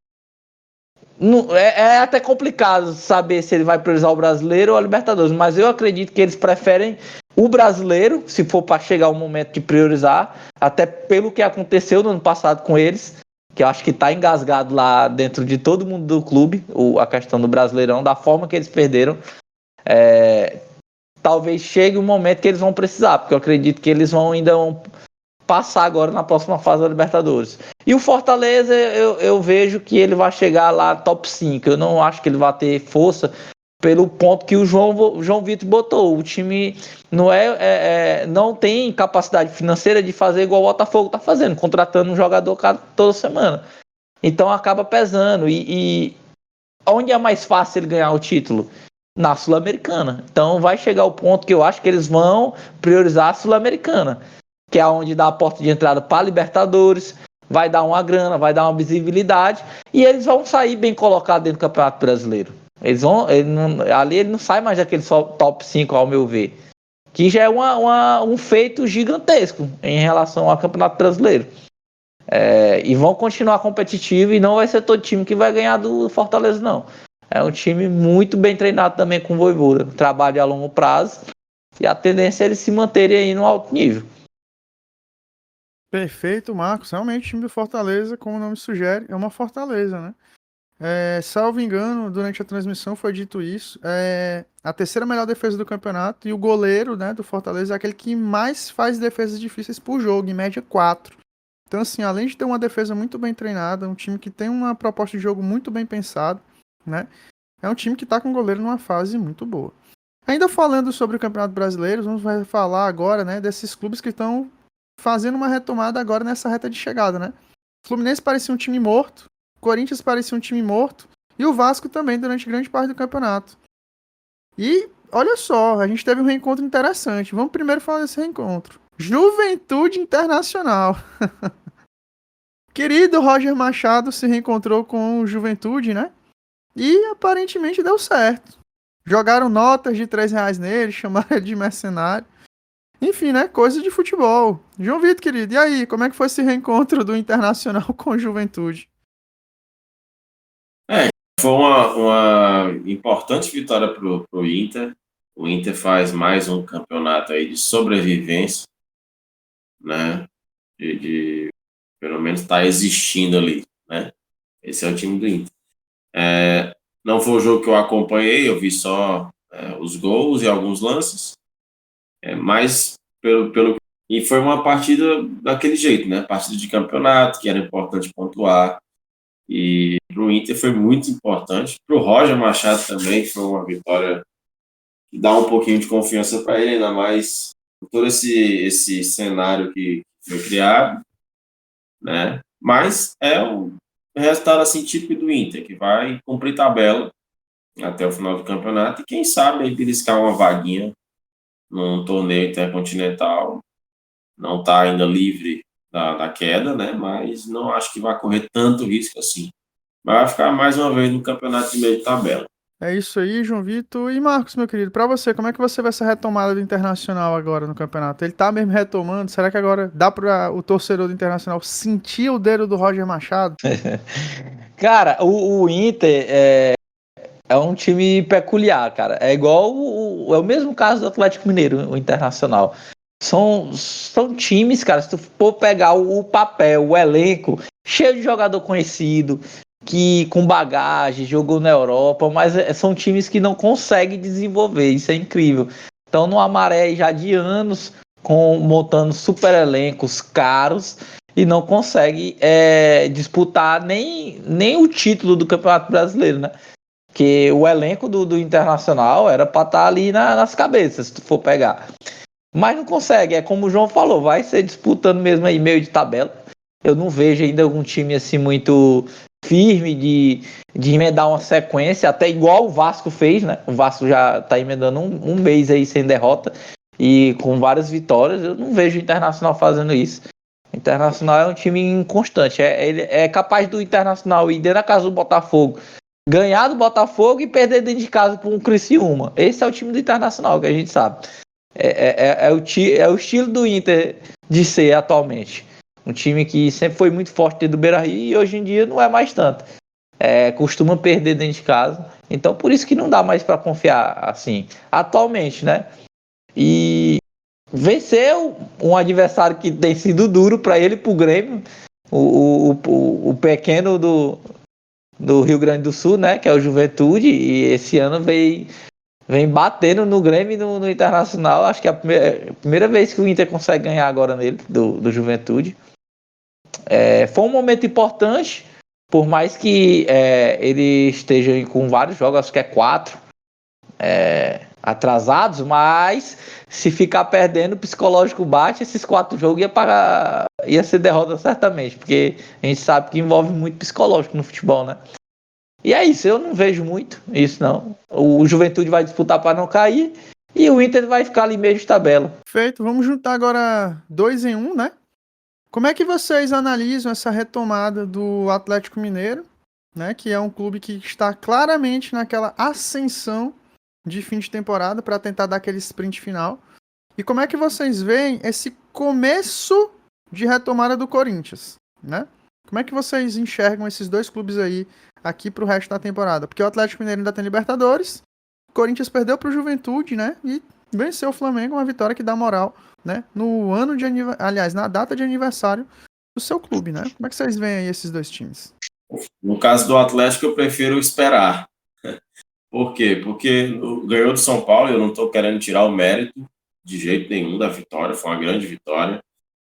É até complicado saber se ele vai priorizar o Brasileiro ou a Libertadores, mas eu acredito que eles preferem o Brasileiro, se for para chegar o momento de priorizar, até pelo que aconteceu no ano passado com eles, que eu acho que está engasgado lá dentro de todo mundo do clube, a questão do Brasileirão, da forma que eles perderam. Talvez chegue um momento que eles vão precisar, porque eu acredito que eles ainda vão passar agora na próxima fase da Libertadores. E o Fortaleza, eu vejo que ele vai chegar lá top 5. Eu não acho que ele vai ter força pelo ponto que o João Vitor botou. O time não tem capacidade financeira de fazer igual o Botafogo está fazendo, contratando um jogador toda semana. Então acaba pesando. E onde é mais fácil ele ganhar o título? Na Sul-Americana. Então vai chegar o ponto que eu acho que eles vão priorizar a Sul-Americana, que é onde dá a porta de entrada para a Libertadores, vai dar uma grana, vai dar uma visibilidade, e eles vão sair bem colocados dentro do Campeonato Brasileiro. Ali ele não sai mais daquele top 5, ao meu ver, que já é um feito gigantesco em relação ao Campeonato Brasileiro. E vão continuar competitivos, e não vai ser todo time que vai ganhar do Fortaleza, não. É um time muito bem treinado também com o Vojvoda, trabalho a longo prazo, e a tendência é eles se manterem aí no alto nível. Perfeito, Marcos. Realmente, o time do Fortaleza, como o nome sugere, é uma fortaleza, né? Salvo engano, durante a transmissão foi dito isso. A terceira melhor defesa do campeonato e o goleiro, né, do Fortaleza é aquele que mais faz defesas difíceis por jogo, em média 4. Então, assim, além de ter uma defesa muito bem treinada, um time que tem uma proposta de jogo muito bem pensado, né? É um time que está com o goleiro numa fase muito boa. Ainda falando sobre o Campeonato Brasileiro, vamos falar agora, né, desses clubes que estão fazendo uma retomada agora nessa reta de chegada, né? O Fluminense parecia um time morto, o Corinthians parecia um time morto e o Vasco também durante grande parte do campeonato. E olha só, a gente teve um reencontro interessante. Vamos primeiro falar desse reencontro. Juventude Internacional. Querido Roger Machado se reencontrou com o Juventude, né? E aparentemente deu certo. Jogaram notas de R$3 nele, chamaram ele de mercenário. Enfim, né? Coisa de futebol. João Vitor, querido, e aí? Como é que foi esse reencontro do Internacional com o Juventude? Foi uma importante vitória pro Inter. O Inter faz mais um campeonato aí de sobrevivência, né? De Pelo menos está existindo ali, né? Esse é o time do Inter. Não foi o jogo que eu acompanhei, eu vi só os gols e alguns lances, mas e foi uma partida daquele jeito, né? Partida de campeonato, que era importante pontuar, e para o Inter foi muito importante, para o Roger Machado também, foi uma vitória que dá um pouquinho de confiança para ele, ainda mais por todo esse cenário que foi criado, né? Mas é um resultado assim típico do Inter, que vai cumprir tabela até o final do campeonato e quem sabe aí beliscar uma vaguinha num torneio intercontinental. Não está ainda livre da queda, né? Mas não acho que vai correr tanto risco assim. Mas vai ficar mais uma vez no campeonato de meio de tabela. É isso aí, João Vitor. E Marcos, meu querido, para você, como é que você vê essa retomada do Internacional agora no campeonato? Ele tá mesmo retomando? Será que agora dá para o torcedor do Internacional sentir o dedo do Roger Machado? Cara, o Inter é um time peculiar, cara. É igual é o mesmo caso do Atlético Mineiro, o Internacional. São times, cara, se tu for pegar o papel, o elenco, cheio de jogador conhecido, que com bagagem, jogou na Europa, mas são times que não conseguem desenvolver, isso é incrível. Então, numa maré já de anos, montando super elencos caros, e não consegue disputar nem o título do Campeonato Brasileiro, né? Que o elenco do Internacional era para estar ali nas cabeças, se tu for pegar. Mas não consegue, é como o João falou, vai ser disputando mesmo aí meio de tabela. Eu não vejo ainda algum time assim muito firme de emendar uma sequência, até igual o Vasco fez, né? O Vasco já tá emendando um mês aí sem derrota e com várias vitórias. Eu não vejo o Internacional fazendo isso. O Internacional é um time inconstante. Ele é capaz do Internacional ir dentro da casa do Botafogo, ganhar do Botafogo e perder dentro de casa com o Criciúma. Esse é o time do Internacional, que a gente sabe. É o estilo do Inter de ser atualmente. Um time que sempre foi muito forte dentro do Beira-Rio e hoje em dia não é mais tanto. Costuma perder dentro de casa. Então por isso que não dá mais para confiar assim, atualmente, né? E venceu um adversário que tem sido duro para ele, para o Grêmio, o pequeno do Rio Grande do Sul, né? Que é o Juventude, e esse ano vem batendo no Grêmio e no Internacional. Acho que é a primeira vez que o Inter consegue ganhar agora nele, do Juventude. Foi um momento importante, por mais que ele esteja com vários jogos, acho que é 4 atrasados, mas se ficar perdendo, o psicológico bate, esses 4 jogos ia ser derrota certamente, porque a gente sabe que envolve muito psicológico no futebol, né? E é isso, eu não vejo muito isso não. O Juventude vai disputar para não cair e o Inter vai ficar ali meio de tabela. Feito, vamos juntar agora 2 em 1, né? Como é que vocês analisam essa retomada do Atlético Mineiro, né? Que é um clube que está claramente naquela ascensão de fim de temporada para tentar dar aquele sprint final. E como é que vocês veem esse começo de retomada do Corinthians, né? Como é que vocês enxergam esses dois clubes aí aqui pro resto da temporada? Porque o Atlético Mineiro ainda tem Libertadores, o Corinthians perdeu pro Juventude, né? E venceu o Flamengo, uma vitória que dá moral, né? No ano de aliás, na data de aniversário do seu clube, né? Como é que vocês veem aí esses dois times? No caso do Atlético, eu prefiro esperar. Por quê? Porque ganhou do São Paulo, eu não estou querendo tirar o mérito de jeito nenhum da vitória, foi uma grande vitória,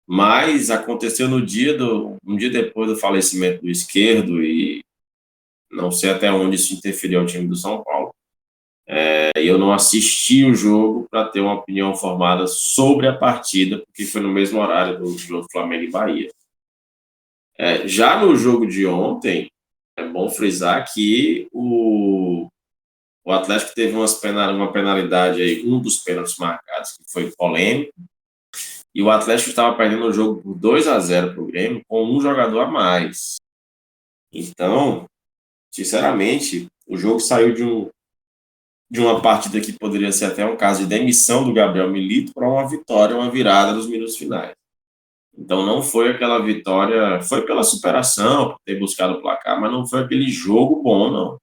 mas aconteceu um dia depois do falecimento do Esquerdo e não sei até onde isso interferiu ao time do São Paulo. Eu não assisti o jogo para ter uma opinião formada sobre a partida, porque foi no mesmo horário do jogo Flamengo e Bahia. Já no jogo de ontem, é bom frisar que o Atlético teve uma penalidade aí, um dos pênaltis marcados, que foi polêmico, e o Atlético estava perdendo o jogo por 2-0 para o Grêmio, com um jogador a mais. Então, sinceramente, o jogo saiu de uma partida que poderia ser até um caso de demissão do Gabriel Milito para uma vitória, uma virada nos minutos finais. Então não foi aquela vitória, foi pela superação, por ter buscado o placar, mas não foi aquele jogo bom, não.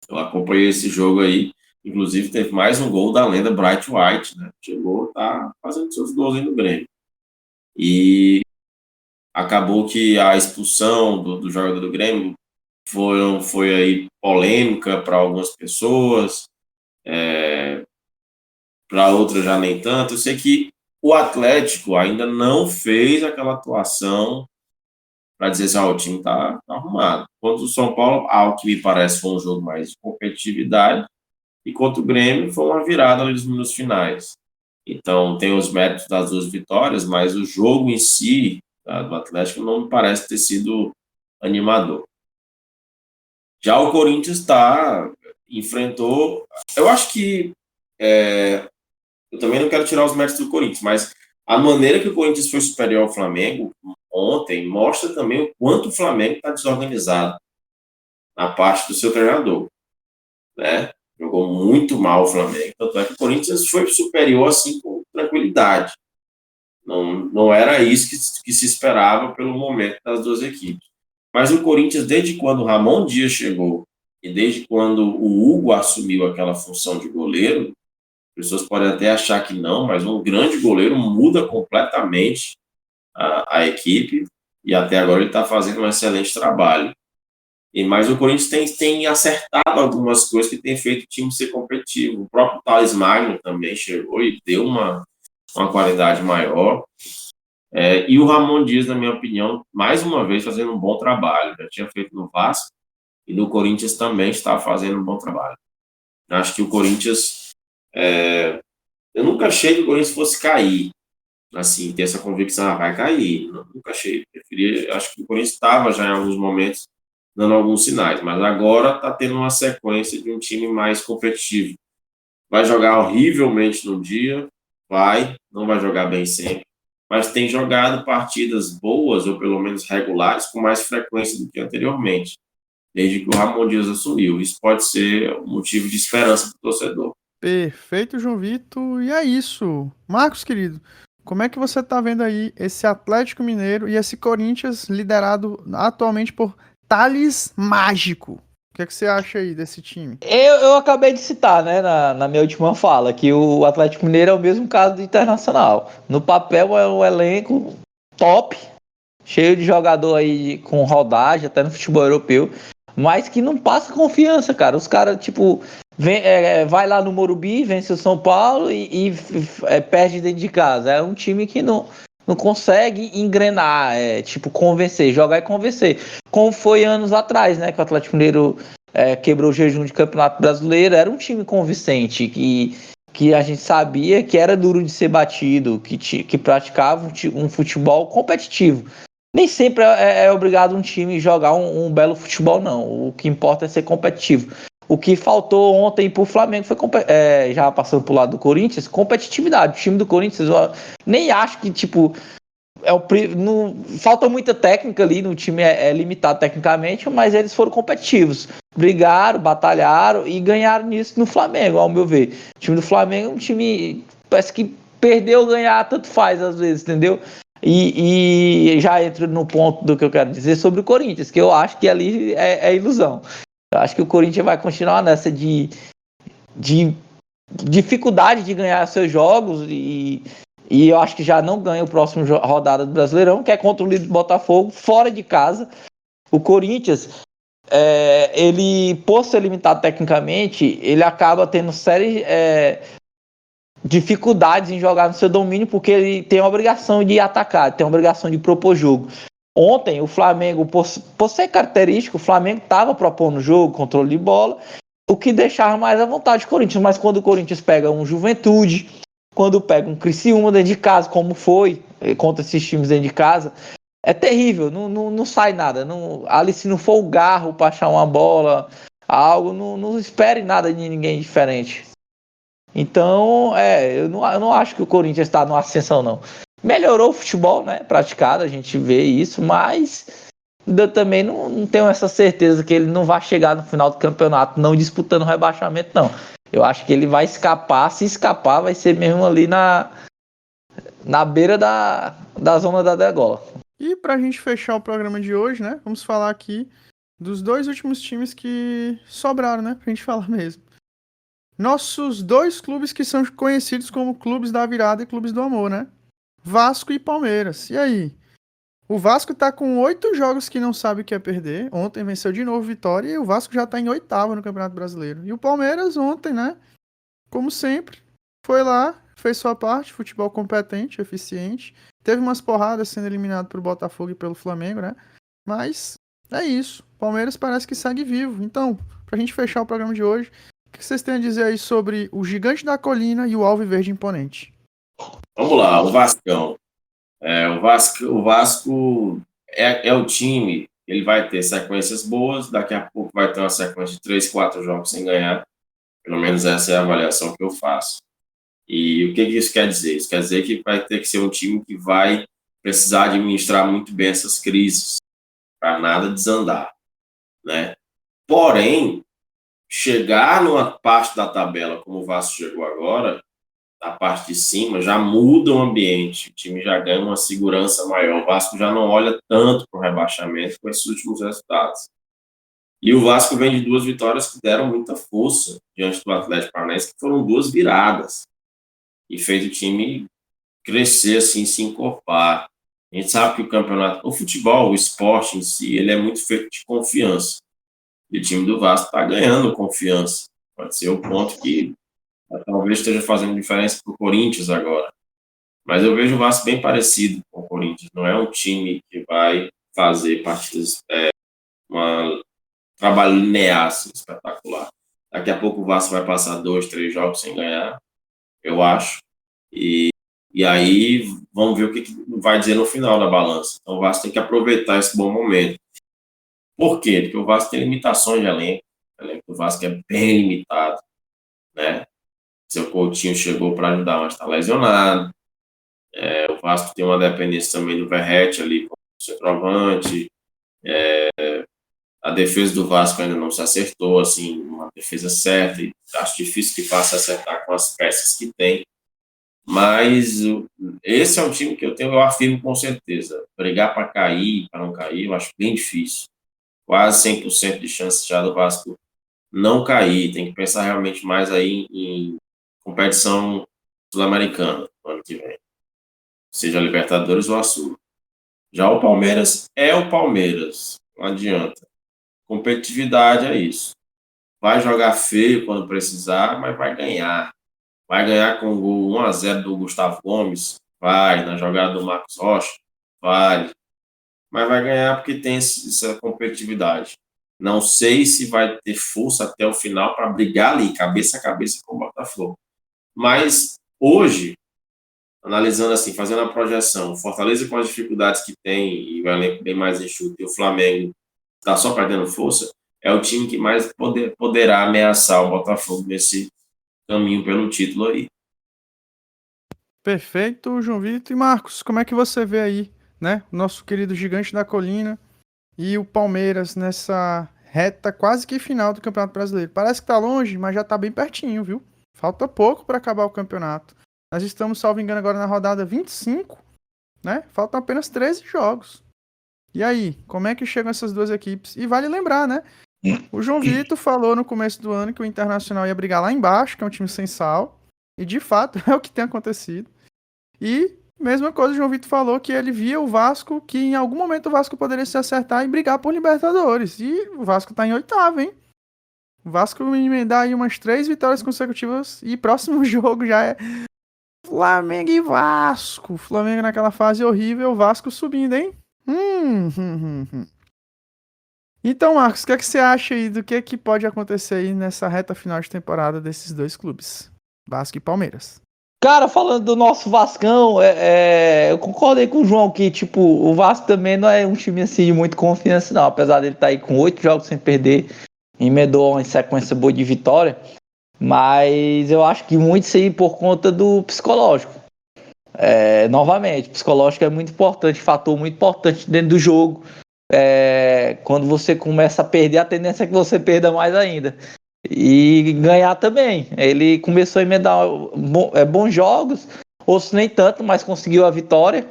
Eu acompanhei esse jogo aí, inclusive teve mais um gol da lenda Bright White, né? Chegou, tá fazendo seus gols aí no Grêmio. E Acabou que a expulsão do jogador do Grêmio foi aí polêmica para algumas pessoas, para outras já nem tanto. Eu sei que o Atlético ainda não fez aquela atuação para dizer assim, o time está arrumado. Contra o São Paulo, ao que me parece, foi um jogo mais de competitividade, e contra o Grêmio foi uma virada nos minutos finais. Então, tem os méritos das duas vitórias, mas o jogo em si, do Atlético, não me parece ter sido animador. Já o Corinthians enfrentou. Eu acho que. Eu também não quero tirar os méritos do Corinthians, mas a maneira que o Corinthians foi superior ao Flamengo ontem mostra também o quanto o Flamengo está desorganizado na parte do seu treinador, né? Jogou muito mal o Flamengo, tanto é que o Corinthians foi superior assim com tranquilidade. Não era isso que se esperava pelo momento das duas equipes. Mas o Corinthians, desde quando o Ramon Dias chegou e desde quando o Hugo assumiu aquela função de goleiro, pessoas podem até achar que não, mas um grande goleiro muda completamente a equipe, e até agora ele está fazendo um excelente trabalho. Mas o Corinthians tem acertado algumas coisas que tem feito o time ser competitivo. O próprio Thales Magno também chegou e deu uma qualidade maior. E o Ramon Dias, na minha opinião, mais uma vez fazendo um bom trabalho. Já tinha feito no Vasco e no Corinthians também está fazendo um bom trabalho. Acho que o Corinthians... eu nunca achei que o Corinthians fosse cair. Assim, ter essa convicção, vai cair. Nunca achei. Acho que o Corinthians estava já em alguns momentos dando alguns sinais, mas agora está tendo uma sequência de um time mais competitivo. Vai jogar horrivelmente num dia, não vai jogar bem sempre, mas tem jogado partidas boas, ou pelo menos regulares, com mais frequência do que anteriormente, desde que o Ramon Dias assumiu. Isso pode ser um motivo de esperança para o torcedor. Perfeito, João Vitor. E é isso. Marcos, querido, como é que você está vendo aí esse Atlético Mineiro e esse Corinthians liderado atualmente por Thales Mágico? O que é que você acha aí desse time? Eu acabei de citar, né, na minha última fala, que o Atlético Mineiro é o mesmo caso do Internacional. No papel é um elenco top, cheio de jogador aí com rodagem, até no futebol europeu, mas que não passa confiança, cara. Os caras, tipo, vai lá no Morumbi, vence o São Paulo e perde dentro de casa. É um time que não consegue engrenar, tipo, convencer, jogar e convencer. Como foi anos atrás, né, que o Atlético Mineiro quebrou o jejum de Campeonato Brasileiro. Era um time convincente, que a gente sabia que era duro de ser batido, que praticava um futebol competitivo. Nem sempre é obrigado um time jogar um belo futebol, não. O que importa é ser competitivo. O que faltou ontem pro Flamengo foi, já passando pro lado do Corinthians, competitividade. O time do Corinthians, eu nem acho que, tipo, falta muita técnica ali, no time é limitado tecnicamente, mas eles foram competitivos. Brigaram, batalharam e ganharam nisso no Flamengo, ao meu ver. O time do Flamengo é um time, parece que perdeu ou ganhar, tanto faz às vezes, entendeu? E já entro no ponto do que eu quero dizer sobre o Corinthians, que eu acho que ali é ilusão. Eu acho que o Corinthians vai continuar nessa de dificuldade de ganhar seus jogos e eu acho que já não ganha o próximo rodada do Brasileirão, que é contra o líder do Botafogo, fora de casa. O Corinthians, ele, por ser limitado tecnicamente, ele acaba tendo sérias dificuldades em jogar no seu domínio, porque ele tem a obrigação de atacar, tem a obrigação de propor jogo. Ontem, o Flamengo, por ser característico, o Flamengo estava propondo jogo, controle de bola, o que deixava mais à vontade o Corinthians. Mas quando o Corinthians pega um Juventude, quando pega um Criciúma dentro de casa, como foi contra esses times dentro de casa, é terrível, não sai nada. Ali, se não for o garro para achar uma bola, algo, não espere nada de ninguém diferente. Então, eu não acho que o Corinthians está numa ascensão, não. Melhorou o futebol, né, praticado, a gente vê isso, mas eu também não tenho essa certeza que ele não vai chegar no final do campeonato não disputando o rebaixamento, não. Eu acho que ele vai escapar, se escapar vai ser mesmo ali na beira da zona da degola. E pra gente fechar o programa de hoje, né, vamos falar aqui dos dois últimos times que sobraram, né, pra gente falar mesmo. Nossos dois clubes que são conhecidos como clubes da virada e clubes do amor, né? Vasco e Palmeiras. E aí? O Vasco tá com 8 jogos que não sabe o que é perder. Ontem venceu de novo Vitória e o Vasco já tá em 8º no Campeonato Brasileiro. E o Palmeiras ontem, né? Como sempre, foi lá, fez sua parte, futebol competente, eficiente. Teve umas porradas sendo eliminado pelo Botafogo e pelo Flamengo, né? Mas é isso. O Palmeiras parece que segue vivo. Então, pra gente fechar o programa de hoje, o que vocês têm a dizer aí sobre o Gigante da Colina e o Alviverde Imponente? Vamos lá, o Vascão. O Vasco é o time, ele vai ter sequências boas, daqui a pouco vai ter uma sequência de 3, 4 jogos sem ganhar. Pelo menos essa é a avaliação que eu faço. E o que isso quer dizer? Isso quer dizer que vai ter que ser um time que vai precisar administrar muito bem essas crises, para nada desandar, né? Porém, chegar numa parte da tabela como o Vasco chegou agora, na parte de cima, já muda o ambiente, o time já ganha uma segurança maior, o Vasco já não olha tanto para o rebaixamento com esses últimos resultados. E o Vasco vem de 2 vitórias que deram muita força diante do Atlético Paranaense, que foram 2 viradas, e fez o time crescer, assim, se encorpar. A gente sabe que o campeonato, o futebol, o esporte em si, ele é muito feito de confiança. E o time do Vasco está ganhando confiança. Pode ser o ponto que talvez esteja fazendo diferença para o Corinthians agora. Mas eu vejo o Vasco bem parecido com o Corinthians. Não é um time que vai fazer partidas, um trabalho linear, assim, espetacular. Daqui a pouco o Vasco vai passar 2, 3 jogos sem ganhar, eu acho. E aí vamos ver o que vai dizer no final da balança. Então o Vasco tem que aproveitar esse bom momento. Por quê? Porque o Vasco tem limitações de elenco. O elenco do Vasco é bem limitado, né? Seu Coutinho chegou para ajudar, mas está lesionado. O Vasco tem uma dependência também do Verratti ali como centroavante. A defesa do Vasco ainda não se acertou, assim, uma defesa certa. E acho difícil que faça acertar com as peças que tem. Mas esse é um time que eu afirmo com certeza. Brigar para cair, para não cair, eu acho bem difícil. Quase 100% de chance já do Vasco não cair. Tem que pensar realmente mais aí em competição sul-americana no ano que vem. Seja a Libertadores ou a Sul. Já o Palmeiras é o Palmeiras. Não adianta. Competitividade é isso. Vai jogar feio quando precisar, mas vai ganhar. Vai ganhar com o gol 1-0 do Gustavo Gomes? Vai. Na jogada do Marcos Rocha? Vai. Mas vai ganhar porque tem essa competitividade. Não sei se vai ter força até o final para brigar ali, cabeça a cabeça com o Botafogo. Mas hoje, analisando assim, fazendo a projeção, Fortaleza com as dificuldades que tem e o elenco bem mais enxuto e o Flamengo está só perdendo força, é o time que mais poderá ameaçar o Botafogo nesse caminho pelo título aí. Perfeito, João Vitor. E Marcos, como é que você vê aí, né, o nosso querido Gigante da Colina e o Palmeiras nessa reta quase que final do Campeonato Brasileiro? Parece que tá longe, mas já tá bem pertinho, viu? Falta pouco para acabar o campeonato. Nós estamos, salvo engano, agora na rodada 25, né? Faltam apenas 13 jogos. E aí, como é que chegam essas duas equipes? E vale lembrar, né? O João Vitor falou no começo do ano que o Internacional ia brigar lá embaixo, que é um time sem sal. E de fato é o que tem acontecido. E mesma coisa, o João Vitor falou que ele via o Vasco, que em algum momento o Vasco poderia se acertar e brigar por Libertadores. E o Vasco tá em 8º, hein? O Vasco emendar aí umas 3 vitórias consecutivas e próximo jogo já é Flamengo e Vasco. Flamengo naquela fase horrível, o Vasco subindo, hein? Então, Marcos, o que é que você acha aí do que pode acontecer aí nessa reta final de temporada desses dois clubes, Vasco e Palmeiras? Cara, falando do nosso Vascão, eu concordei com o João que, tipo, o Vasco também não é um time assim de muito confiança, não. Apesar dele estar aí com 8 jogos sem perder, emendou uma sequência boa de vitória. Mas eu acho que muito isso aí por conta do psicológico. Novamente, psicológico é muito importante, fator muito importante dentro do jogo. Quando você começa a perder, a tendência é que você perda mais ainda. E ganhar também. Ele começou a emendar bons jogos, outros nem tanto, mas conseguiu a vitória.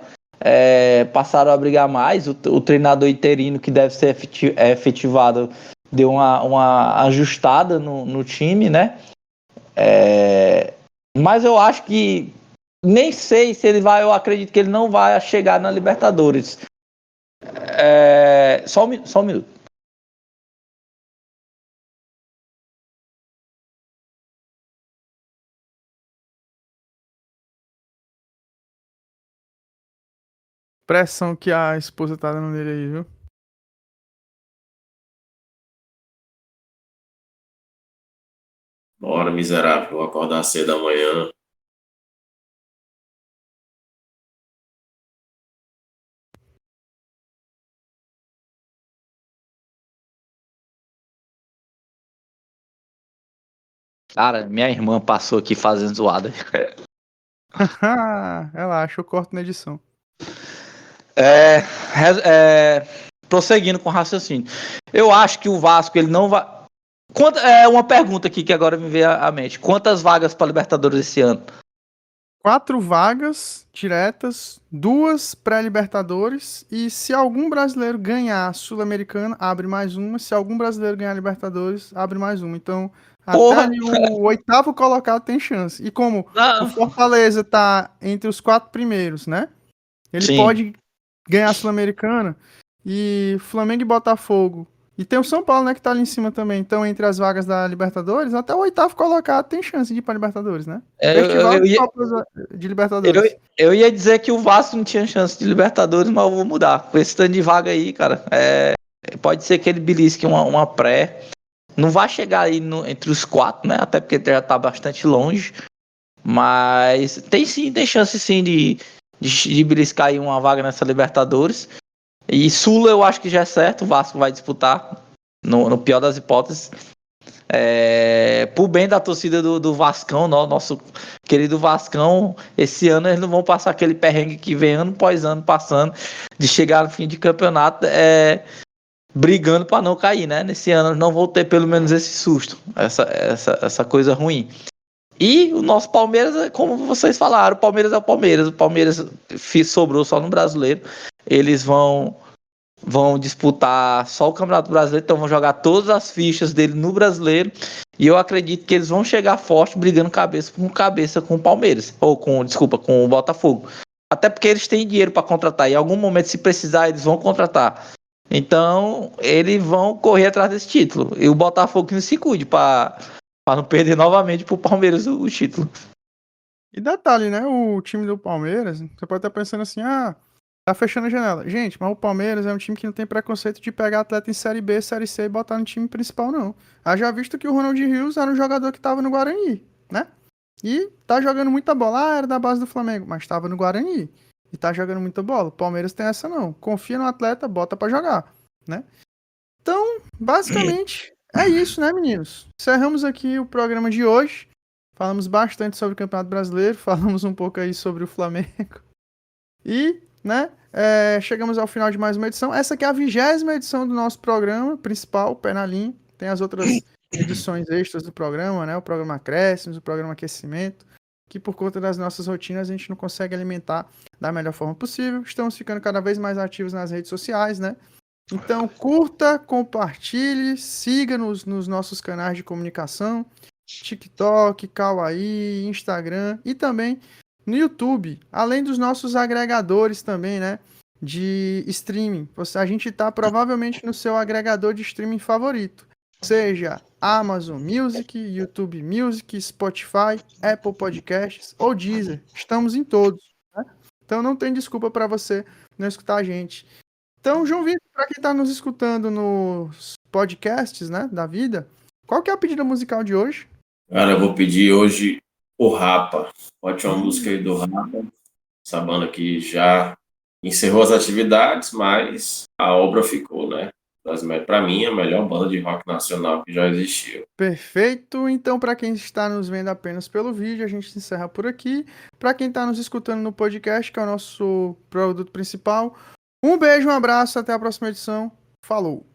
Passaram a brigar mais. O treinador interino, que deve ser efetivado, deu uma ajustada no time, né? Mas eu acho que nem sei se ele vai, eu acredito que ele não vai chegar na Libertadores. Só um minuto. Pressão que a esposa tá dando nele aí, viu? Bora, miserável, vou acordar cedo amanhã. Cara, minha irmã passou aqui fazendo zoada. Relaxa, eu corto na edição. Prosseguindo com o raciocínio. Eu acho que o Vasco, ele não vai. Uma pergunta aqui que agora me veio à mente. Quantas vagas para Libertadores esse ano? 4 vagas diretas, 2 pré-Libertadores, e se algum brasileiro ganhar a Sul-Americana, abre mais uma. Se algum brasileiro ganhar a Libertadores, abre mais uma. Então, até Porra! ali o 8º colocado tem chance. E como o Não. Fortaleza tá entre os 4 primeiros, né? Ele Sim. pode ganhar a Sul-Americana, e Flamengo e Botafogo. E tem o São Paulo, né, que tá ali em cima também. Então, entre as vagas da Libertadores, até o 8º colocado tem chance de ir pra Libertadores, né? Festival de Copas de Libertadores. Eu ia dizer que o Vasco não tinha chance de Libertadores, mas eu vou mudar. Com esse tanto de vaga aí, cara, pode ser que ele belisque uma pré. Não vai chegar aí entre os 4, né? Até porque já tá bastante longe. Mas tem chance sim de beliscar aí uma vaga nessa Libertadores. E Sula eu acho que já é certo, o Vasco vai disputar, no pior das hipóteses. Por bem da torcida do Vascão, nosso querido Vascão, esse ano eles não vão passar aquele perrengue que vem ano após ano passando, de chegar no fim de campeonato brigando para não cair, né? Nesse ano eles não vão ter pelo menos esse susto, essa coisa ruim. E o nosso Palmeiras, como vocês falaram, o Palmeiras é o Palmeiras. O Palmeiras sobrou só no brasileiro. Eles vão disputar só o Campeonato Brasileiro, então vão jogar todas as fichas dele no Brasileiro. E eu acredito que eles vão chegar forte, brigando cabeça com o Palmeiras. Com o Botafogo. Até porque eles têm dinheiro para contratar. Em algum momento, se precisar, eles vão contratar. Então, eles vão correr atrás desse título. E o Botafogo que não se cuide para não perder novamente pro Palmeiras o título. E detalhe, né? O time do Palmeiras, você pode estar pensando assim, tá fechando a janela. Gente, mas o Palmeiras é um time que não tem preconceito de pegar atleta em Série B, Série C e botar no time principal, não. Já visto que o Ronald Rios era um jogador que tava no Guarani, né? E tá jogando muita bola. Era da base do Flamengo, mas tava no Guarani. E tá jogando muita bola. O Palmeiras tem essa não. Confia no atleta, bota pra jogar, né? Então, basicamente, é isso, né, meninos? Encerramos aqui o programa de hoje. Falamos bastante sobre o Campeonato Brasileiro, falamos um pouco aí sobre o Flamengo. E, né, chegamos ao final de mais uma edição. Essa aqui é a 20ª edição do nosso programa principal, Pé na Linha. Tem as outras edições extras do programa, né? O programa Acréscimos, o programa Aquecimento, que por conta das nossas rotinas a gente não consegue alimentar da melhor forma possível. Estamos ficando cada vez mais ativos nas redes sociais, né? Então, curta, compartilhe, siga-nos nos nossos canais de comunicação, TikTok, Kawaii, Instagram e também no YouTube, além dos nossos agregadores também, né, de streaming. A gente está provavelmente no seu agregador de streaming favorito, seja Amazon Music, YouTube Music, Spotify, Apple Podcasts ou Deezer. Estamos em todos, né? Então não tem desculpa para você não escutar a gente. Então, João Vitor, para quem está nos escutando nos podcasts, né, da vida, qual que é a pedida musical de hoje? Cara, eu vou pedir hoje o Rapa. Pode uma música aí do Rapa. Essa banda aqui já encerrou as atividades, mas a obra ficou, né? Para mim, a melhor banda de rock nacional que já existiu. Perfeito. Então, para quem está nos vendo apenas pelo vídeo, a gente encerra por aqui. Para quem está nos escutando no podcast, que é o nosso produto principal, um beijo, um abraço, até a próxima edição. Falou!